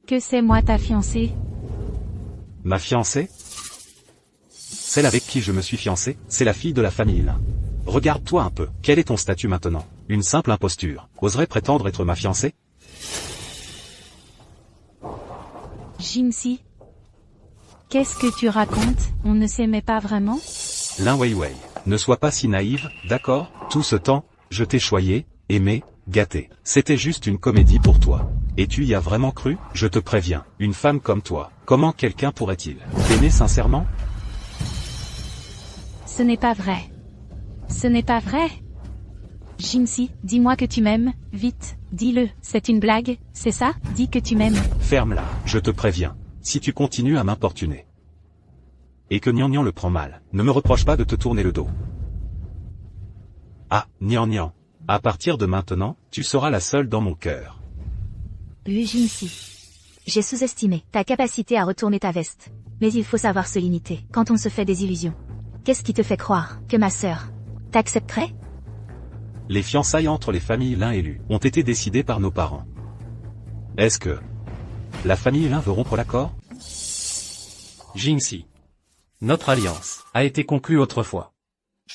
que c'est moi ta fiancée? Ma fiancée? Celle avec qui je me suis fiancé, c'est la fille de la famille Lin. Regarde-toi un peu, quel est ton statut maintenant? Une simple imposture. Oserais prétendre être ma fiancée? Jinsi. Qu'est-ce que tu racontes? On ne s'aimait pas vraiment? Lin Weiwei, ne sois pas si naïve, d'accord? Tout ce temps, je t'ai choyé, aimé, gâté. C'était juste une comédie pour toi. Et tu y as vraiment cru? Je te préviens, une femme comme toi, comment quelqu'un pourrait-il t'aimer sincèrement? Ce n'est pas vrai. Ce n'est pas vrai. Jinsi, dis-moi que tu m'aimes, vite, dis-le, c'est une blague, c'est ça? Dis que tu m'aimes. Ferme-la, je te préviens. Si tu continues à m'importuner. Et que Nian Nian le prend mal, ne me reproche pas de te tourner le dos. Ah, Nian Nian. À partir de maintenant, tu seras la seule dans mon cœur. Lu Jinsi. J'ai sous-estimé ta capacité à retourner ta veste. Mais il faut savoir se limiter quand on se fait des illusions. Qu'est-ce qui te fait croire que ma sœur t'accepterait? Les fiançailles entre les familles Lin et Lu ont été décidées par nos parents. Est-ce que la famille Lin veut rompre l'accord? Jinsi. Notre alliance a été conclue autrefois.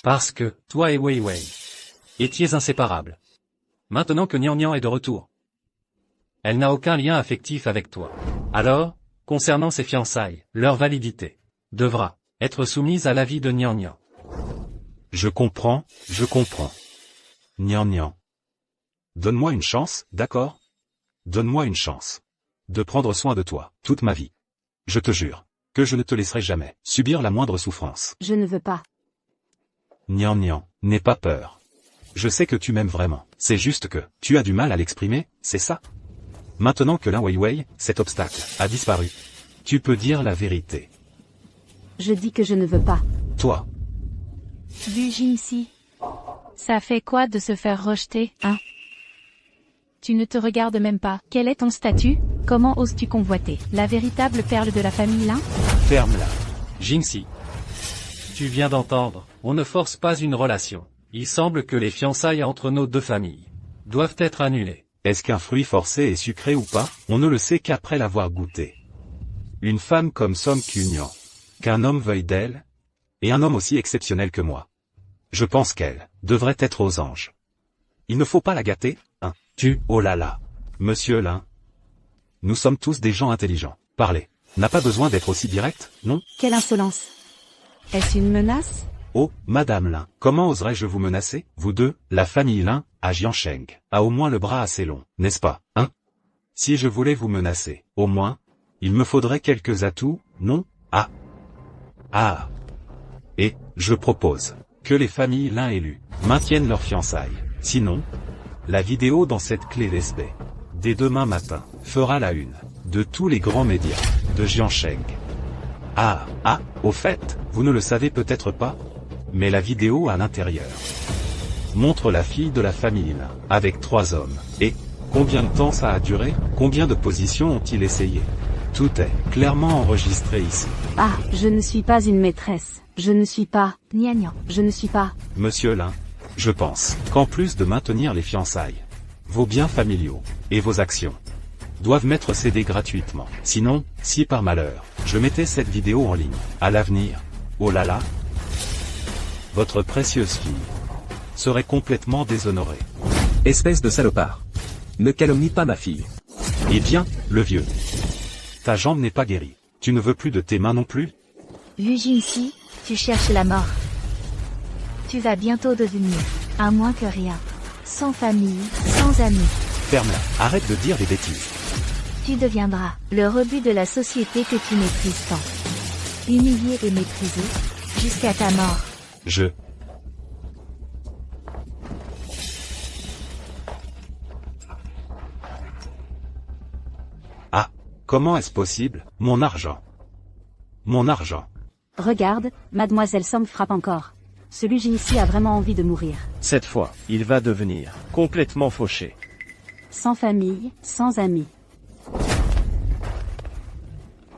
Parce que, toi et Weiwei étiez inséparables. Maintenant que Nian Nian est de retour, elle n'a aucun lien affectif avec toi. Alors, concernant ces fiançailles, leur validité devra être soumise à l'avis de Nian Nian. Je comprends, je comprends. Nian Nian. Donne-moi une chance, d'accord? Donne-moi une chance. De prendre soin de toi, toute ma vie. Je te jure, que je ne te laisserai jamais subir la moindre souffrance. Je ne veux pas. Nian Nian, n'aie pas peur. Je sais que tu m'aimes vraiment, c'est juste que, tu as du mal à l'exprimer, c'est ça? Maintenant que Lin Weiwei, cet obstacle, a disparu. Tu peux dire la vérité. Je dis que je ne veux pas. Toi. Lu Jinsi. Ça fait quoi de se faire rejeter, hein? Tu ne te regardes même pas. Quel est ton statut? Comment oses-tu convoiter la véritable perle de la famille Lin? Ferme-la. Jinsi. Tu viens d'entendre, on ne force pas une relation. Il semble que les fiançailles entre nos deux familles doivent être annulées. Est-ce qu'un fruit forcé est sucré ou pas? On ne le sait qu'après l'avoir goûté. Une femme comme Song Kyunyan, qu'un homme veuille d'elle, et un homme aussi exceptionnel que moi. Je pense qu'elle devrait être aux anges. Il ne faut pas la gâter, hein? Oh là là. Monsieur Lin. Nous sommes tous des gens intelligents. Parlez. N'a pas besoin d'être aussi direct, non? Quelle insolence. Est-ce une menace? Oh, Madame Lin, comment oserais-je vous menacer? Vous deux, la famille Lin, à Jiansheng, a au moins le bras assez long, n'est-ce pas, hein? Si je voulais vous menacer, au moins, il me faudrait quelques atouts, non? Ah. Et, je propose, que les familles Lin et Lu maintiennent leurs fiançailles. Sinon, la vidéo dans cette clé USB, dès demain matin, fera la une de tous les grands médias de Jiansheng. Au fait, vous ne le savez peut-être pas, mais la vidéo à l'intérieur montre la fille de la famille Lin avec 3 hommes. Et combien de temps ça a duré? Combien de positions ont-ils essayé? Tout est clairement enregistré ici. Ah, je ne suis pas une maîtresse. Je ne suis pas. Gnagnan. Je ne suis pas. Monsieur Lin, je pense qu'en plus de maintenir les fiançailles, vos biens familiaux et vos actions doivent m'être cédés gratuitement. Sinon, si par malheur, je mettais cette vidéo en ligne, à l'avenir, oh là là, votre précieuse fille serait complètement déshonorée. Espèce de salopard. Ne calomnie pas ma fille. Eh bien, le vieux, ta jambe n'est pas guérie. Tu ne veux plus de tes mains non plus? Lu Jinxi, tu cherches la mort. Tu vas bientôt devenir, à moins que rien, sans famille, sans amis. Ferme-la, arrête de dire des bêtises. Tu deviendras le rebut de la société que tu méprises tant. Humilié et méprisé, jusqu'à ta mort. Comment est-ce possible? Mon argent. Mon argent. Regarde, Mademoiselle Song frappe encore. Ce Lu Jinxi a vraiment envie de mourir. Cette fois, il va devenir complètement fauché. Sans famille, sans amis.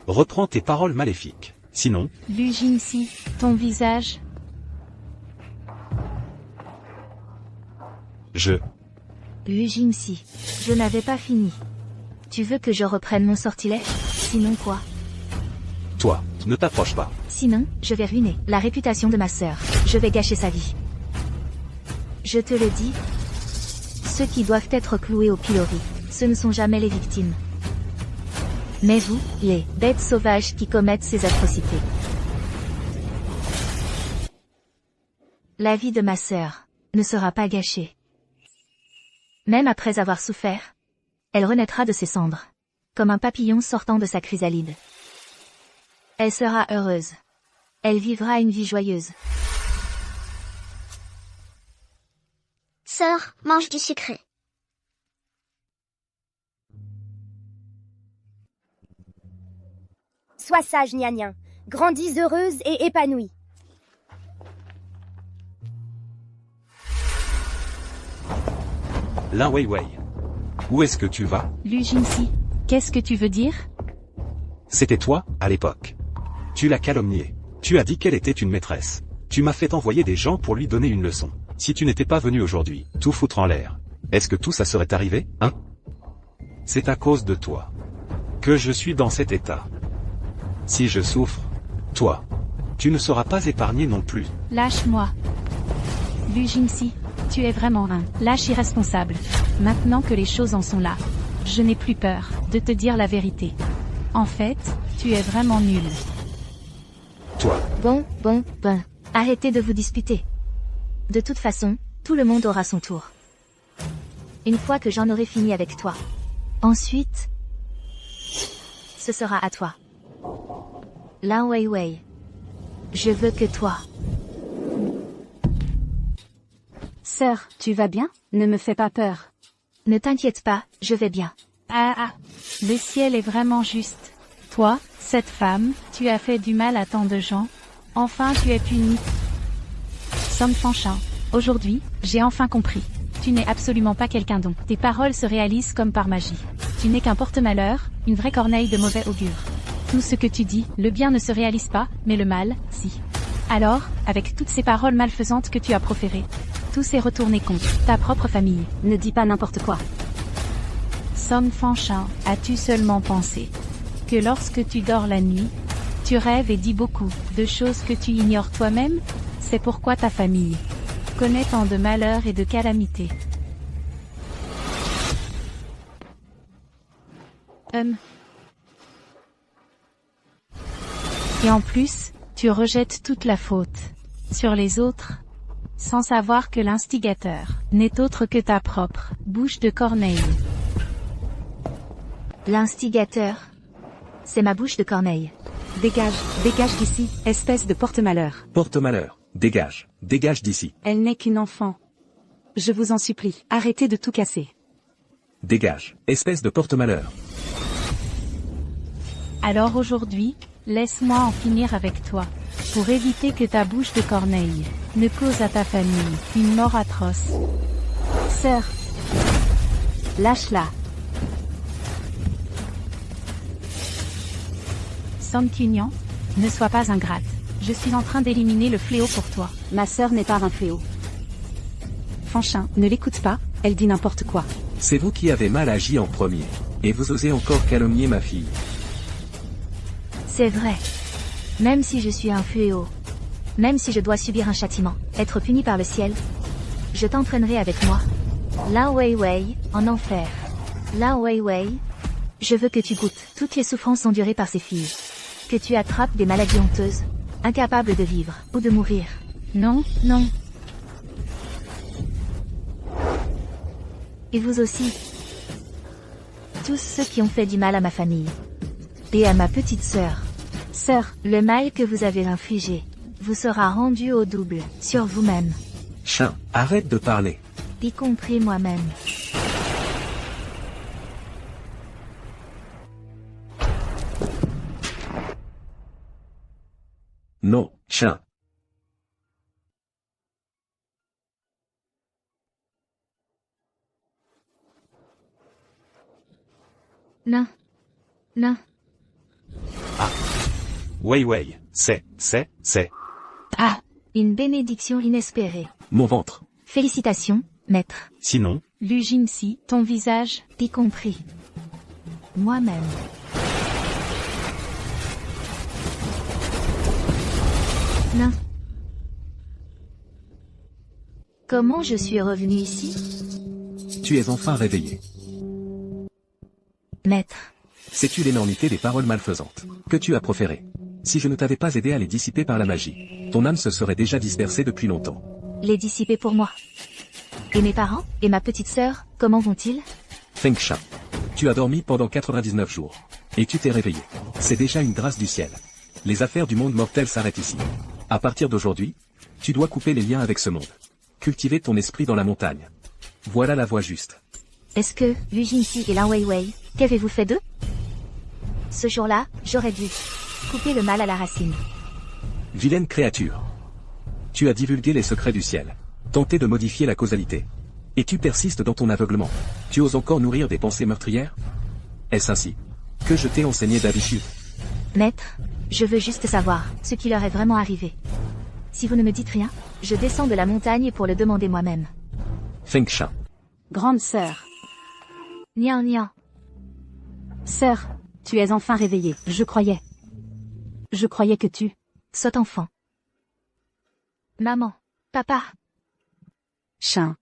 Reprends tes paroles maléfiques. Sinon, Lu Jinxi, ton visage. Lu Jinxi, je n'avais pas fini. Tu veux que je reprenne mon sortilège? Sinon quoi? Toi, ne t'approche pas. Sinon, je vais ruiner la réputation de ma sœur. Je vais gâcher sa vie. Je te le dis, ceux qui doivent être cloués au pilori, ce ne sont jamais les victimes. Mais vous, les bêtes sauvages qui commettent ces atrocités. La vie de ma sœur ne sera pas gâchée. Même après avoir souffert, elle renaîtra de ses cendres, comme un papillon sortant de sa chrysalide. Elle sera heureuse. Elle vivra une vie joyeuse. Sœur, mange du sucré. Sois sage, Gnagnan. Grandis heureuse et épanouie. Lin Weiwei. Où est-ce que tu vas? Lu Jinxi, qu'est-ce que tu veux dire? C'était toi, à l'époque. Tu l'as calomniée. Tu as dit qu'elle était une maîtresse. Tu m'as fait envoyer des gens pour lui donner une leçon. Si tu n'étais pas venu aujourd'hui, tout foutre en l'air, est-ce que tout ça serait arrivé, hein? C'est à cause de toi que je suis dans cet état. Si je souffre, toi, tu ne seras pas épargné non plus. Lâche-moi. Lu Jinxi, tu es vraiment un lâche irresponsable. Maintenant que les choses en sont là, je n'ai plus peur de te dire la vérité. En fait, tu es vraiment nul. Toi. Bon. Arrêtez de vous disputer. De toute façon, tout le monde aura son tour. Une fois que j'en aurai fini avec toi. Ensuite, ce sera à toi. Lin Weiwei. Je veux que toi. Sœur, tu vas bien? Ne me fais pas peur. Ne t'inquiète pas, je vais bien. Le ciel est vraiment juste. Toi, cette femme, tu as fait du mal à tant de gens. Enfin tu es puni. Song Fanchin. Aujourd'hui, j'ai enfin compris. Tu n'es absolument pas quelqu'un dont tes paroles se réalisent comme par magie. Tu n'es qu'un porte-malheur, une vraie corneille de mauvais augure. Tout ce que tu dis, le bien ne se réalise pas, mais le mal, si. Alors, avec toutes ces paroles malfaisantes que tu as proférées, tout s'est retourné contre ta propre famille. Ne dis pas n'importe quoi. Song Fanchin, as-tu seulement pensé que lorsque tu dors la nuit, tu rêves et dis beaucoup de choses que tu ignores toi-même? C'est pourquoi ta famille connaît tant de malheurs et de calamités. Et en plus, tu rejettes toute la faute sur les autres, sans savoir que l'instigateur n'est autre que ta propre bouche de corneille. L'instigateur. C'est ma bouche de corneille. Dégage, dégage d'ici, espèce de porte-malheur. Porte-malheur. Dégage. Dégage d'ici. Elle n'est qu'une enfant. Je vous en supplie, arrêtez de tout casser. Dégage. Espèce de porte-malheur. Alors aujourd'hui, laisse-moi en finir avec toi, pour éviter que ta bouche de corneille ne cause à ta famille une mort atroce. Sœur, lâche-la. Somptuignan, ne sois pas ingrate. Je suis en train d'éliminer le fléau pour toi. Ma sœur n'est pas un fléau. Fanchin, ne l'écoute pas, elle dit n'importe quoi. C'est vous qui avez mal agi en premier. Et vous osez encore calomnier ma fille. C'est vrai. Même si je suis un fléau. Même si je dois subir un châtiment, être puni par le ciel. Je t'entraînerai avec moi. Lin Weiwei, en enfer. Lin Weiwei. Je veux que tu goûtes toutes les souffrances endurées par ces filles. Que tu attrapes des maladies honteuses. Incapables de vivre, ou de mourir. Non, non. Et vous aussi. Tous ceux qui ont fait du mal à ma famille. Et à ma petite sœur. Sœur, le mal que vous avez infligé vous sera rendu au double, sur vous-même. Chien, arrête de parler. Y compris moi-même. Non, chien. Non. Non. Weiwei, c'est. Ah, une bénédiction inespérée. Mon ventre. Félicitations, maître. Sinon, Lu Jinxi, ton visage, Y compris moi-même. Non. Comment je suis revenu ici? Tu es enfin réveillé. Maître. Sais-tu l'énormité des paroles malfaisantes que tu as proférées? Si je ne t'avais pas aidé à les dissiper par la magie, ton âme se serait déjà dispersée depuis longtemps. Les dissiper pour moi. Et mes parents, et ma petite sœur, comment vont-ils? Feng Shan. Tu as dormi pendant 99 jours. Et tu t'es réveillé. C'est déjà une grâce du ciel. Les affaires du monde mortel s'arrêtent ici. À partir d'aujourd'hui, tu dois couper les liens avec ce monde. Cultiver ton esprit dans la montagne. Voilà la voie juste. Est-ce que, Lu Jinxi et Lin Weiwei, qu'avez-vous fait d'eux? Ce jour-là, j'aurais dû couper le mal à la racine. Vilaine créature. Tu as divulgué les secrets du ciel. Tenté de modifier la causalité. Et tu persistes dans ton aveuglement. Tu oses encore nourrir des pensées meurtrières? Est-ce ainsi que je t'ai enseigné d'habitude? Maître, je veux juste savoir ce qui leur est vraiment arrivé. Si vous ne me dites rien, je descends de la montagne pour le demander moi-même. Feng Shan. Grande sœur. Nian nian. Sœur, tu es enfin réveillée, je croyais. Je croyais que tu... Sois enfant. Maman. Papa. Chien.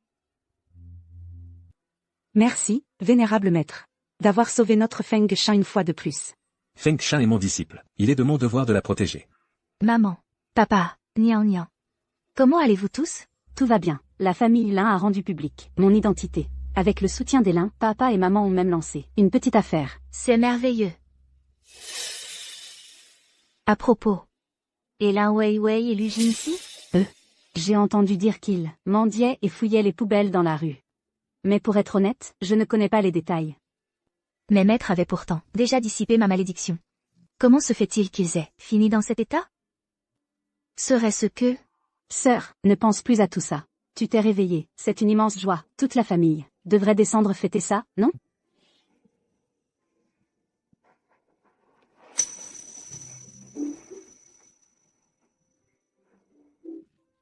Merci, vénérable maître, d'avoir sauvé notre Feng Shan une fois de plus. Feng Shan est mon disciple. Il est de mon devoir de la protéger. Maman. Papa. Nian nian. Comment allez-vous tous? Tout va bien. La famille Lin a rendu public mon identité. Avec le soutien des Lin, papa et maman ont même lancé une petite affaire. C'est merveilleux. À propos. Et Lin Weiwei et Lu Jinxi? J'ai entendu dire qu'ils mendiaient et fouillaient les poubelles dans la rue. Mais pour être honnête, je ne connais pas les détails. Mes maîtres avaient pourtant déjà dissipé ma malédiction. Comment se fait-il qu'ils aient fini dans cet état? Serait-ce que... Sœur, ne pense plus à tout ça. Tu t'es réveillée, c'est une immense joie. Toute la famille devrait descendre fêter ça, non?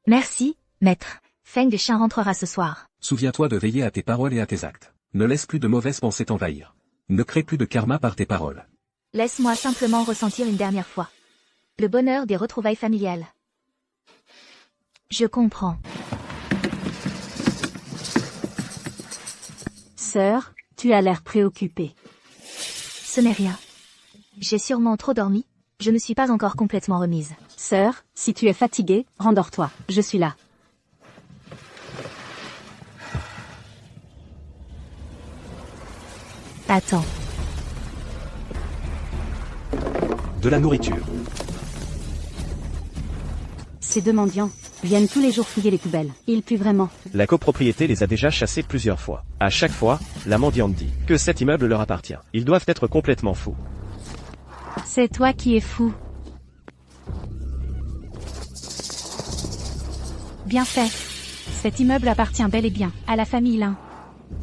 Merci, maître. Feng Shan rentrera ce soir. Souviens-toi de veiller à tes paroles et à tes actes. Ne laisse plus de mauvaises pensées t'envahir. Ne crée plus de karma par tes paroles. Laisse-moi simplement ressentir une dernière fois le bonheur des retrouvailles familiales. Je comprends. Sœur, tu as l'air préoccupée. Ce n'est rien. J'ai sûrement trop dormi, je ne suis pas encore complètement remise. Sœur, si tu es fatiguée, rendors-toi, je suis là. Attends. De la nourriture. Ces deux mendiants viennent tous les jours fouiller les poubelles. Ils puent vraiment. La copropriété les a déjà chassés plusieurs fois. À chaque fois, la mendiante dit que cet immeuble leur appartient. Ils doivent être complètement fous. C'est toi qui es fou. Bien fait. Cet immeuble appartient bel et bien à la famille Lin.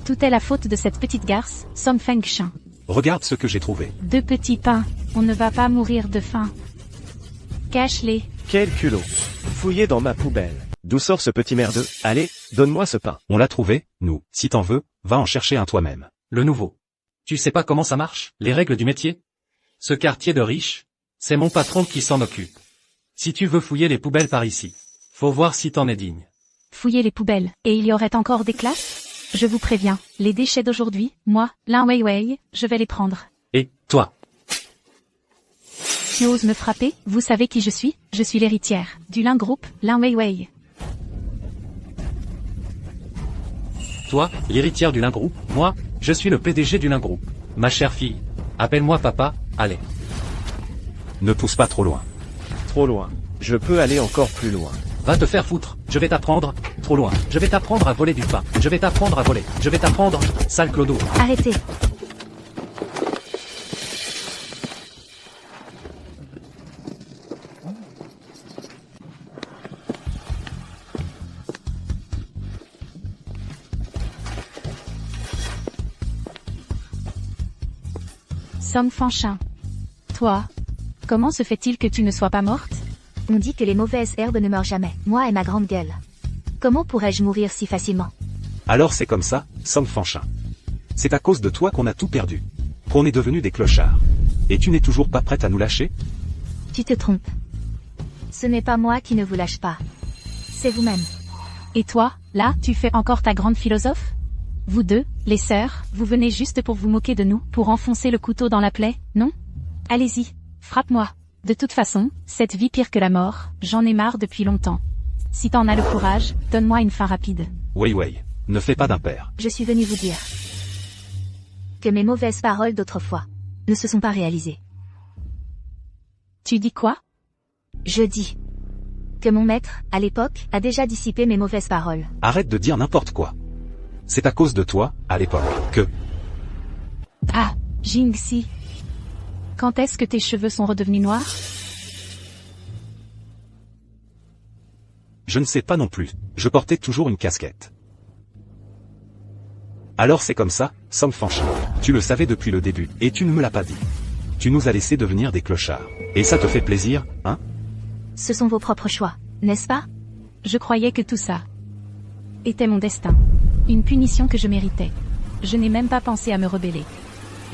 Tout est la faute de cette petite garce, Song Feng-shin. Regarde ce que j'ai trouvé. 2 petits pains. On ne va pas mourir de faim. Cache-les. Quel culot. Fouillez dans ma poubelle. D'où sort ce petit merdeux? Allez, donne-moi ce pain. On l'a trouvé, nous. Si t'en veux, va en chercher un toi-même. Le nouveau. Tu sais pas comment ça marche, les règles du métier? Ce quartier de riches, c'est mon patron qui s'en occupe. Si tu veux fouiller les poubelles par ici, faut voir si t'en es digne. Fouiller les poubelles. Et il y aurait encore des classes? Je vous préviens, les déchets d'aujourd'hui, moi, Lin Weiwei, je vais les prendre. Et, toi? Tu oses me frapper? Vous savez qui je suis? Je suis l'héritière du Lin Group, Lin Weiwei. Toi, l'héritière du Lin Group, moi, je suis le PDG du Lin Group. Ma chère fille, appelle-moi papa, allez. Ne pousse pas trop loin. Trop loin. Je peux aller encore plus loin. Va te faire foutre, je vais t'apprendre, trop loin. Je vais t'apprendre à voler du pain. Je vais t'apprendre à voler. Je vais t'apprendre, sale clodo. Arrêtez. Song Feng-shin. Toi, comment se fait-il que tu ne sois pas morte? On dit que les mauvaises herbes ne meurent jamais. Moi et ma grande gueule. Comment pourrais-je mourir si facilement? Alors c'est comme ça, Song Feng-shin. C'est à cause de toi qu'on a tout perdu. Qu'on est devenus des clochards. Et tu n'es toujours pas prête à nous lâcher? Tu te trompes. Ce n'est pas moi qui ne vous lâche pas. C'est vous-même. Et toi, là, tu fais encore ta grande philosophe? Vous deux, les sœurs, vous venez juste pour vous moquer de nous, pour enfoncer le couteau dans la plaie, non? Allez-y, frappe-moi. De toute façon, cette vie pire que la mort, j'en ai marre depuis longtemps. Si t'en as le courage, donne-moi une fin rapide. Weiwei, ne fais pas d'impair. Je suis venu vous dire que mes mauvaises paroles d'autrefois ne se sont pas réalisées. Tu dis quoi? Je dis que mon maître, à l'époque, a déjà dissipé mes mauvaises paroles. Arrête de dire n'importe quoi. C'est à cause de toi, à l'époque, que... Ah, Jingxi. Quand est-ce que tes cheveux sont redevenus noirs? Je ne sais pas non plus. Je portais toujours une casquette. Alors c'est comme ça, Song Feng-shin. Tu le savais depuis le début, et tu ne me l'as pas dit. Tu nous as laissé devenir des clochards. Et ça te fait plaisir, hein? Ce sont vos propres choix, n'est-ce pas? Je croyais que tout ça était mon destin. Une punition que je méritais. Je n'ai même pas pensé à me rebeller.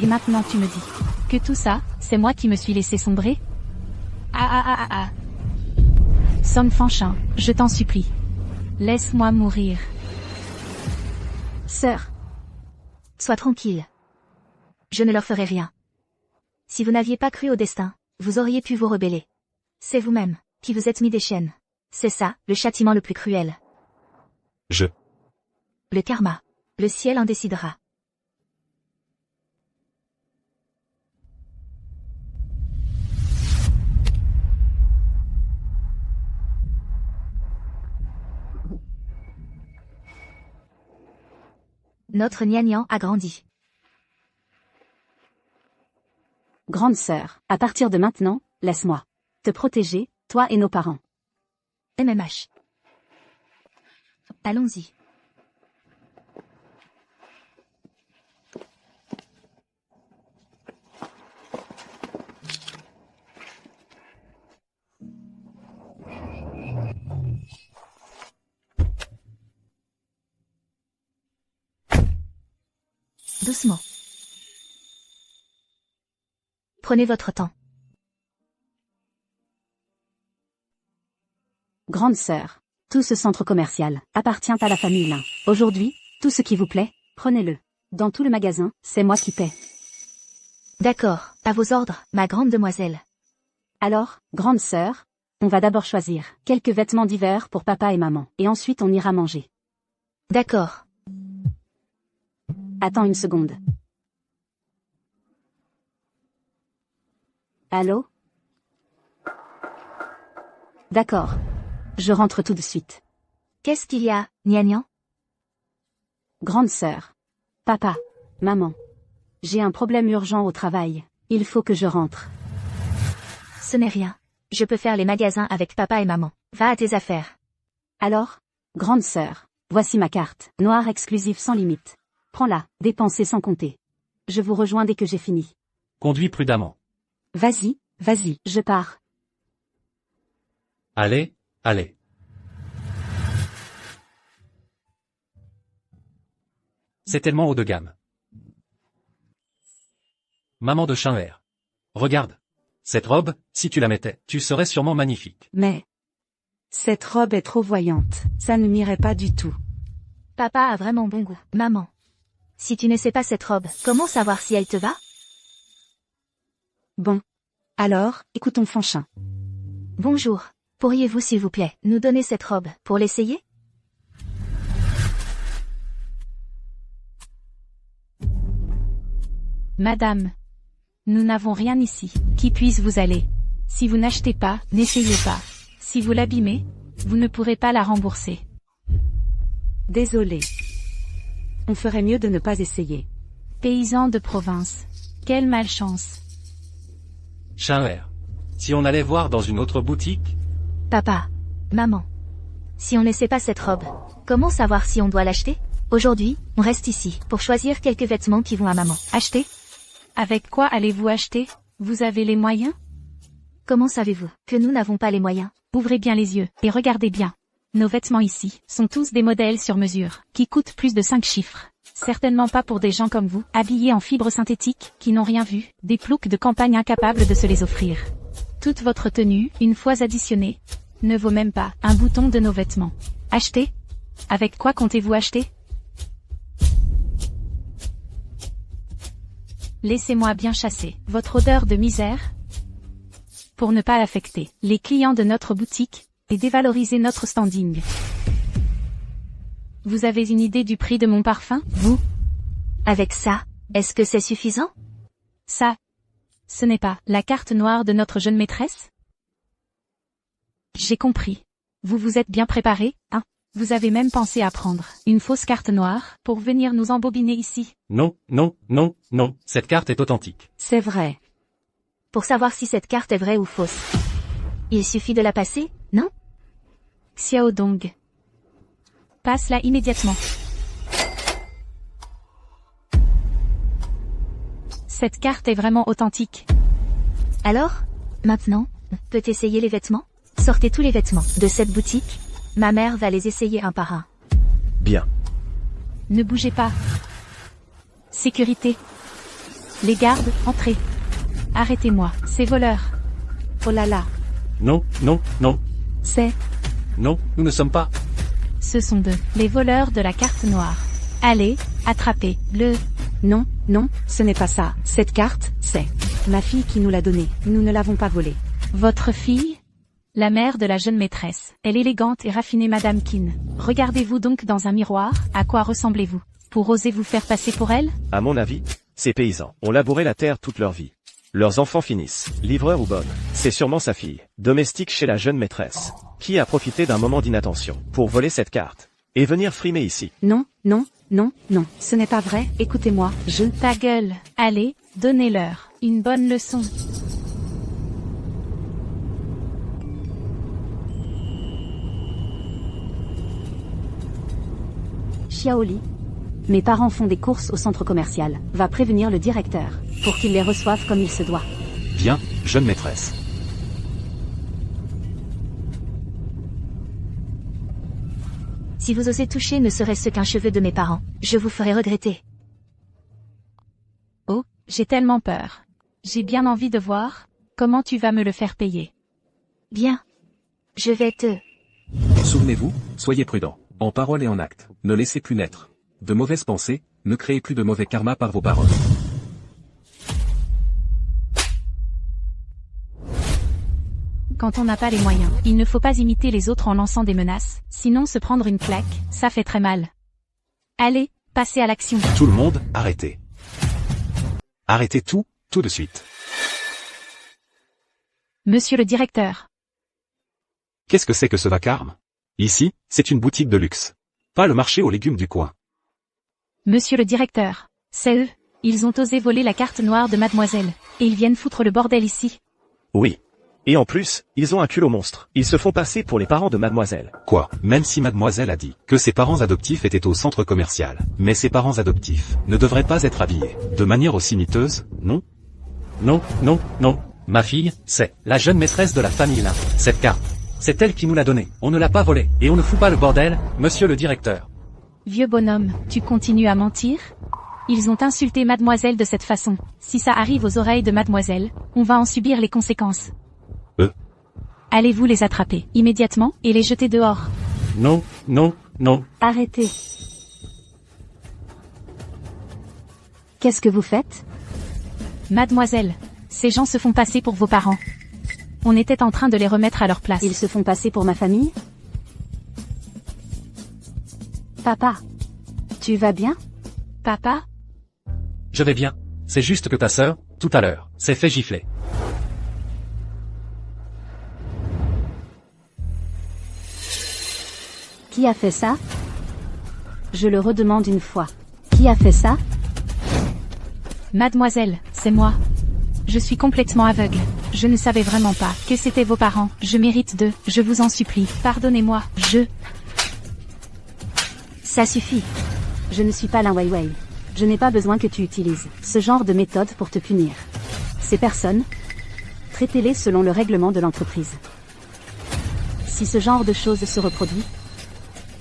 Et maintenant tu me dis que tout ça, c'est moi qui me suis laissé sombrer? Ah. Song Feng-shin, je t'en supplie. Laisse-moi mourir. Sœur, sois tranquille. Je ne leur ferai rien. Si vous n'aviez pas cru au destin, vous auriez pu vous rebeller. C'est vous-même qui vous êtes mis des chaînes. C'est ça, le châtiment le plus cruel. Le karma. Le ciel en décidera. Notre gnagnan a grandi. Grande sœur, à partir de maintenant, laisse-moi te protéger, toi et nos parents. MMH. Allons-y. Doucement. Prenez votre temps. Grande sœur, tout ce centre commercial appartient à la famille Lin. Aujourd'hui, tout ce qui vous plaît, prenez-le. Dans tout le magasin, c'est moi qui paie. D'accord, à vos ordres, ma grande demoiselle. Alors, grande sœur, On va d'abord choisir quelques vêtements d'hiver pour papa et maman, et ensuite on ira manger. D'accord. Attends une seconde. Allô? D'accord. Je rentre tout de suite. Qu'est-ce qu'il y a, Gnagnan? Grande sœur. Papa. Maman. J'ai un problème urgent au travail. Il faut que je rentre. Ce n'est rien. Je peux faire les magasins avec papa et maman. Va à tes affaires. Alors? Grande sœur. Voici ma carte. Noire exclusive sans limite. Prends-la. Dépenser sans compter. Je vous rejoins dès que j'ai fini. Conduis prudemment. Vas-y, vas-y, je pars. Allez, allez. C'est tellement haut de gamme. Maman de chien vert. Regarde. Cette robe, si tu la mettais, tu serais sûrement magnifique. Mais... cette robe est trop voyante. Ça ne m'irait pas du tout. Papa a vraiment bon goût. Maman. Si tu ne sais pas cette robe, comment savoir si elle te va? Bon. Alors, écoutons Fanchin. Bonjour. Pourriez-vous s'il vous plaît, nous donner cette robe, pour l'essayer? Madame. Nous n'avons rien ici, qui puisse vous aller. Si vous n'achetez pas, n'essayez pas. Si vous l'abîmez, vous ne pourrez pas la rembourser. Désolé. On ferait mieux de ne pas essayer. Paysan de province. Quelle malchance. Chien vert. Si on allait voir dans une autre boutique, Papa. Maman. Si on ne sait pas cette robe, comment savoir si on doit l'acheter? Aujourd'hui, on reste ici, pour choisir quelques vêtements qui vont à maman. Acheter? Avec quoi allez-vous acheter? Vous avez les moyens? Comment savez-vous que nous n'avons pas les moyens? Ouvrez bien les yeux, et regardez bien. Nos vêtements ici, sont tous des modèles sur mesure, qui coûtent plus de 5 chiffres. Certainement pas pour des gens comme vous, habillés en fibres synthétiques, qui n'ont rien vu, des ploucs de campagne incapables de se les offrir. Toute votre tenue, une fois additionnée, ne vaut même pas un bouton de nos vêtements. Acheter? Avec quoi comptez-vous acheter? Laissez-moi bien chasser votre odeur de misère, pour ne pas affecter les clients de notre boutique, et dévaloriser notre standing. Vous avez une idée du prix de mon parfum, vous? Avec ça, est-ce que c'est suffisant? Ça, ce n'est pas la carte noire de notre jeune maîtresse? J'ai compris. Vous vous êtes bien préparé, hein? Vous avez même pensé à prendre une fausse carte noire pour venir nous embobiner ici. non, non, non, non, cette carte est authentique. C'est vrai. Pour savoir si cette carte est vraie ou fausse. Il suffit de la passer, non? Xiao Dong. Passe-la immédiatement. Cette carte est vraiment authentique. Alors, maintenant, peut essayer les vêtements? Sortez tous les vêtements de cette boutique. Ma mère va les essayer un par un. Bien. Ne bougez pas. Sécurité. Les gardes, entrez. Arrêtez-moi, ces voleurs. Oh là là. Non, non, non, C'est... non, nous ne sommes pas. Ce sont les voleurs de la carte noire. Allez, attrapez le... Non, non, ce n'est pas ça. Cette carte, c'est... ma fille qui nous l'a donnée. Nous ne l'avons pas volée. Votre fille? La mère de la jeune maîtresse. Elle élégante et raffinée Madame Kin. Regardez-vous donc dans un miroir, à quoi ressemblez-vous? Pour oser vous faire passer pour elle? À mon avis, ces paysans ont labouré la terre toute leur vie. Leurs enfants finissent, livreurs ou bonnes. C'est sûrement sa fille, domestique chez la jeune maîtresse, qui a profité d'un moment d'inattention pour voler cette carte et venir frimer ici. Non, non, non, non, ce n'est pas vrai. Écoutez-moi, Ta gueule. Allez, donnez-leur une bonne leçon. Xiaoli. Mes parents font des courses au centre commercial. Va prévenir le directeur, pour qu'il les reçoive comme il se doit. Bien, jeune maîtresse. Si vous osez toucher ne serait-ce qu'un cheveu de mes parents, je vous ferai regretter. Oh, j'ai tellement peur. J'ai bien envie de voir comment tu vas me le faire payer. Bien. Je vais te... Souvenez-vous, soyez prudents, en parole et en acte. Ne laissez plus naître de mauvaises pensées, ne créez plus de mauvais karma par vos paroles. quand on n'a pas les moyens. Il ne faut pas imiter les autres en lançant des menaces, sinon se prendre une claque, ça fait très mal. Allez, passez à l'action. Tout le monde, arrêtez. Arrêtez tout, tout de suite. Monsieur le directeur. Qu'est-ce que c'est que ce vacarme? Ici, c'est une boutique de luxe. Pas le marché aux légumes du coin. Monsieur le directeur. C'est eux. Ils ont osé voler la carte noire de mademoiselle. Et ils viennent foutre le bordel ici. Oui. Et en plus, ils ont un culot monstre. Ils se font passer pour les parents de mademoiselle. Quoi? Même si mademoiselle a dit que ses parents adoptifs étaient au centre commercial. Mais ses parents adoptifs ne devraient pas être habillés de manière aussi miteuse, non? Non, non, non. Ma fille, c'est la jeune maîtresse de la famille là. Cette carte. C'est elle qui nous l'a donnée. On ne l'a pas volée. Et on ne fout pas le bordel, monsieur le directeur. Vieux bonhomme, tu continues à mentir? Ils ont insulté mademoiselle de cette façon. Si ça arrive aux oreilles de mademoiselle, on va en subir les conséquences. Allez-vous les attraper, immédiatement, et les jeter dehors? Non, non, non. Arrêtez. Qu'est-ce que vous faites? Mademoiselle, ces gens se font passer pour vos parents. On était en train de les remettre à leur place. Ils se font passer pour ma famille? Papa, tu vas bien? Papa? Je vais bien. C'est juste que ta sœur, tout à l'heure, s'est fait gifler. Qui a fait ça? Je le redemande une fois. Qui a fait ça? Mademoiselle, c'est moi. Je suis complètement aveugle. Je ne savais vraiment pas que c'était vos parents. Je mérite de, je vous en supplie, pardonnez-moi, Ça suffit. Je ne suis pas Lin Weiwei. Je n'ai pas besoin que tu utilises ce genre de méthode pour te punir. Ces personnes, traitez-les selon le règlement de l'entreprise. Si ce genre de choses se reproduit,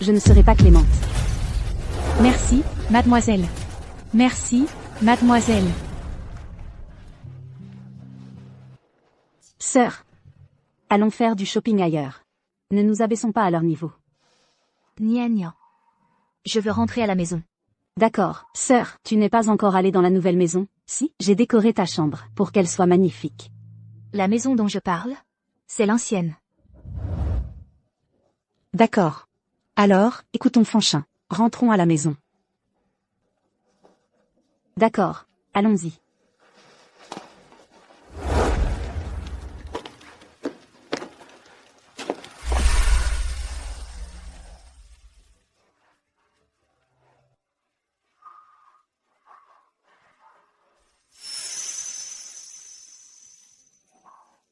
je ne serai pas clémente. Merci, mademoiselle. Merci, mademoiselle. Sœur, allons faire du shopping ailleurs. Ne nous abaissons pas à leur niveau. Nia nia. Je veux rentrer à la maison. D'accord, sœur, tu n'es pas encore allée dans la nouvelle maison? Si, j'ai décoré ta chambre, pour qu'elle soit magnifique. La maison dont je parle, c'est l'ancienne. D'accord. Alors, écoutons Fanchin. Rentrons à la maison. D'accord, allons-y.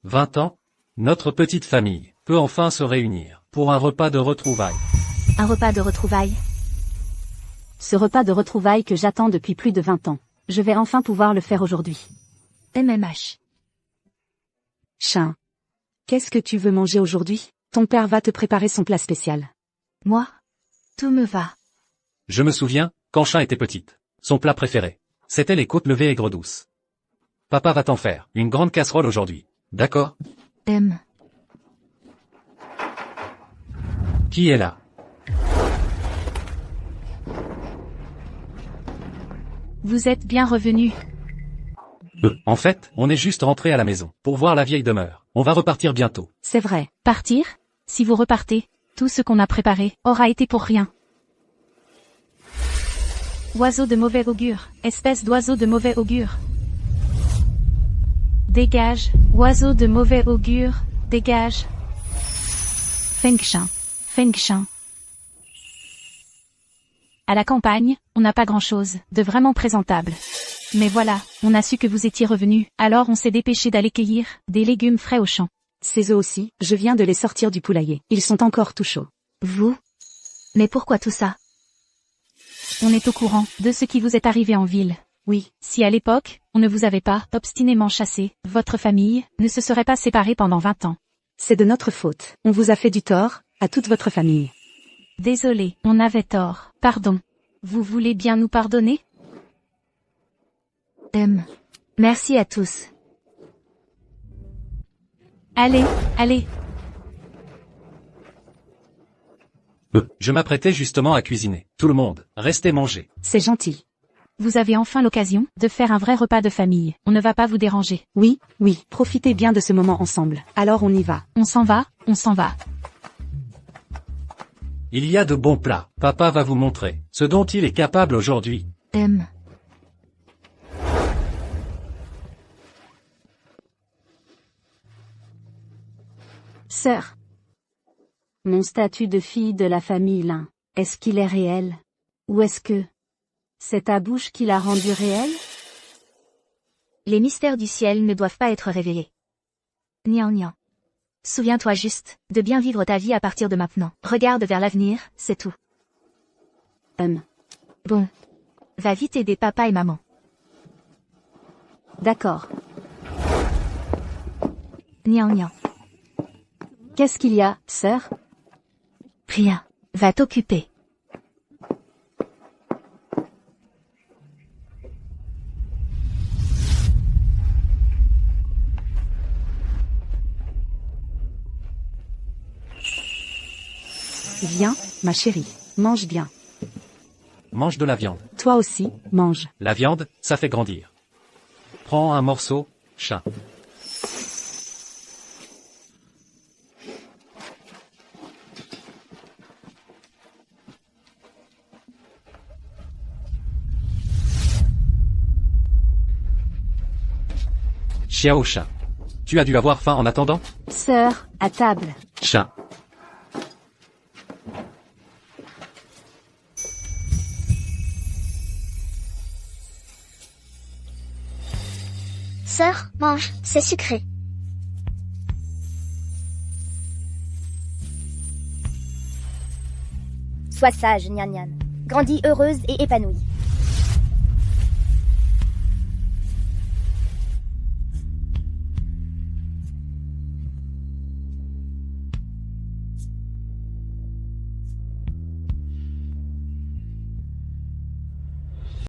« 20 ans, notre petite famille peut enfin se réunir pour un repas de retrouvailles. Un repas de retrouvailles. Ce repas de retrouvailles que j'attends depuis plus de 20 ans. Je vais enfin pouvoir le faire aujourd'hui. MMH. Chin. Qu'est-ce que tu veux manger aujourd'hui? Ton père va te préparer son plat spécial. Moi, tout me va. Je me souviens, quand Chin était petite, son plat préféré, c'était les côtes levées aigres douces. Papa va t'en faire une grande casserole aujourd'hui. D'accord? M. Qui est là? Vous êtes bien revenu. En fait, on est juste rentré à la maison pour voir la vieille demeure. On va repartir bientôt. C'est vrai. Partir? Si vous repartez, tout ce qu'on a préparé aura été pour rien. Oiseau de mauvais augure, espèce d'oiseau de mauvais augure. Dégage, oiseau de mauvais augure, dégage. Fengshan, Fengshan. À la campagne, on n'a pas grand-chose de vraiment présentable. Mais voilà, on a su que vous étiez revenu, alors on s'est dépêché d'aller cueillir des légumes frais au champ. Ces œufs aussi, je viens de les sortir du poulailler. Ils sont encore tout chauds. Vous? Mais pourquoi tout ça? On est au courant de ce qui vous est arrivé en ville. Oui, si à l'époque, on ne vous avait pas obstinément chassé, votre famille ne se serait pas séparée pendant 20 ans. C'est de notre faute. On vous a fait du tort, à toute votre famille. Désolé, on avait tort. Pardon. Vous voulez bien nous pardonner? Merci à tous. Allez, allez. Je m'apprêtais justement à cuisiner. Tout le monde, restez manger. C'est gentil. vous avez enfin l'occasion de faire un vrai repas de famille. On ne va pas vous déranger. Oui, oui, profitez bien de ce moment ensemble. Alors on y va. On s'en va, on s'en va. Il y a de bons plats. Papa va vous montrer ce dont il est capable aujourd'hui. Sœur. Mon statut de fille de la famille Lin, est-ce qu'il est réel? Ou est-ce que c'est ta bouche qui l'a rendu réel? Les mystères du ciel ne doivent pas être révélés. Nian nian. Souviens-toi juste de bien vivre ta vie à partir de maintenant. Regarde vers l'avenir, c'est tout. Bon. Va vite aider papa et maman. D'accord. Nian nian. Qu'est-ce qu'il y a, sœur? Rien. Va t'occuper. Viens, ma chérie, mange bien. Mange de la viande. Toi aussi, mange. La viande, ça fait grandir. Prends un morceau, chat. Xiao chat. Tu as dû avoir faim en attendant? Sœur, à table. Chat. Sœur, mange, c'est sucré. Sois sage, Nian Nian. Grandis heureuse et épanouie.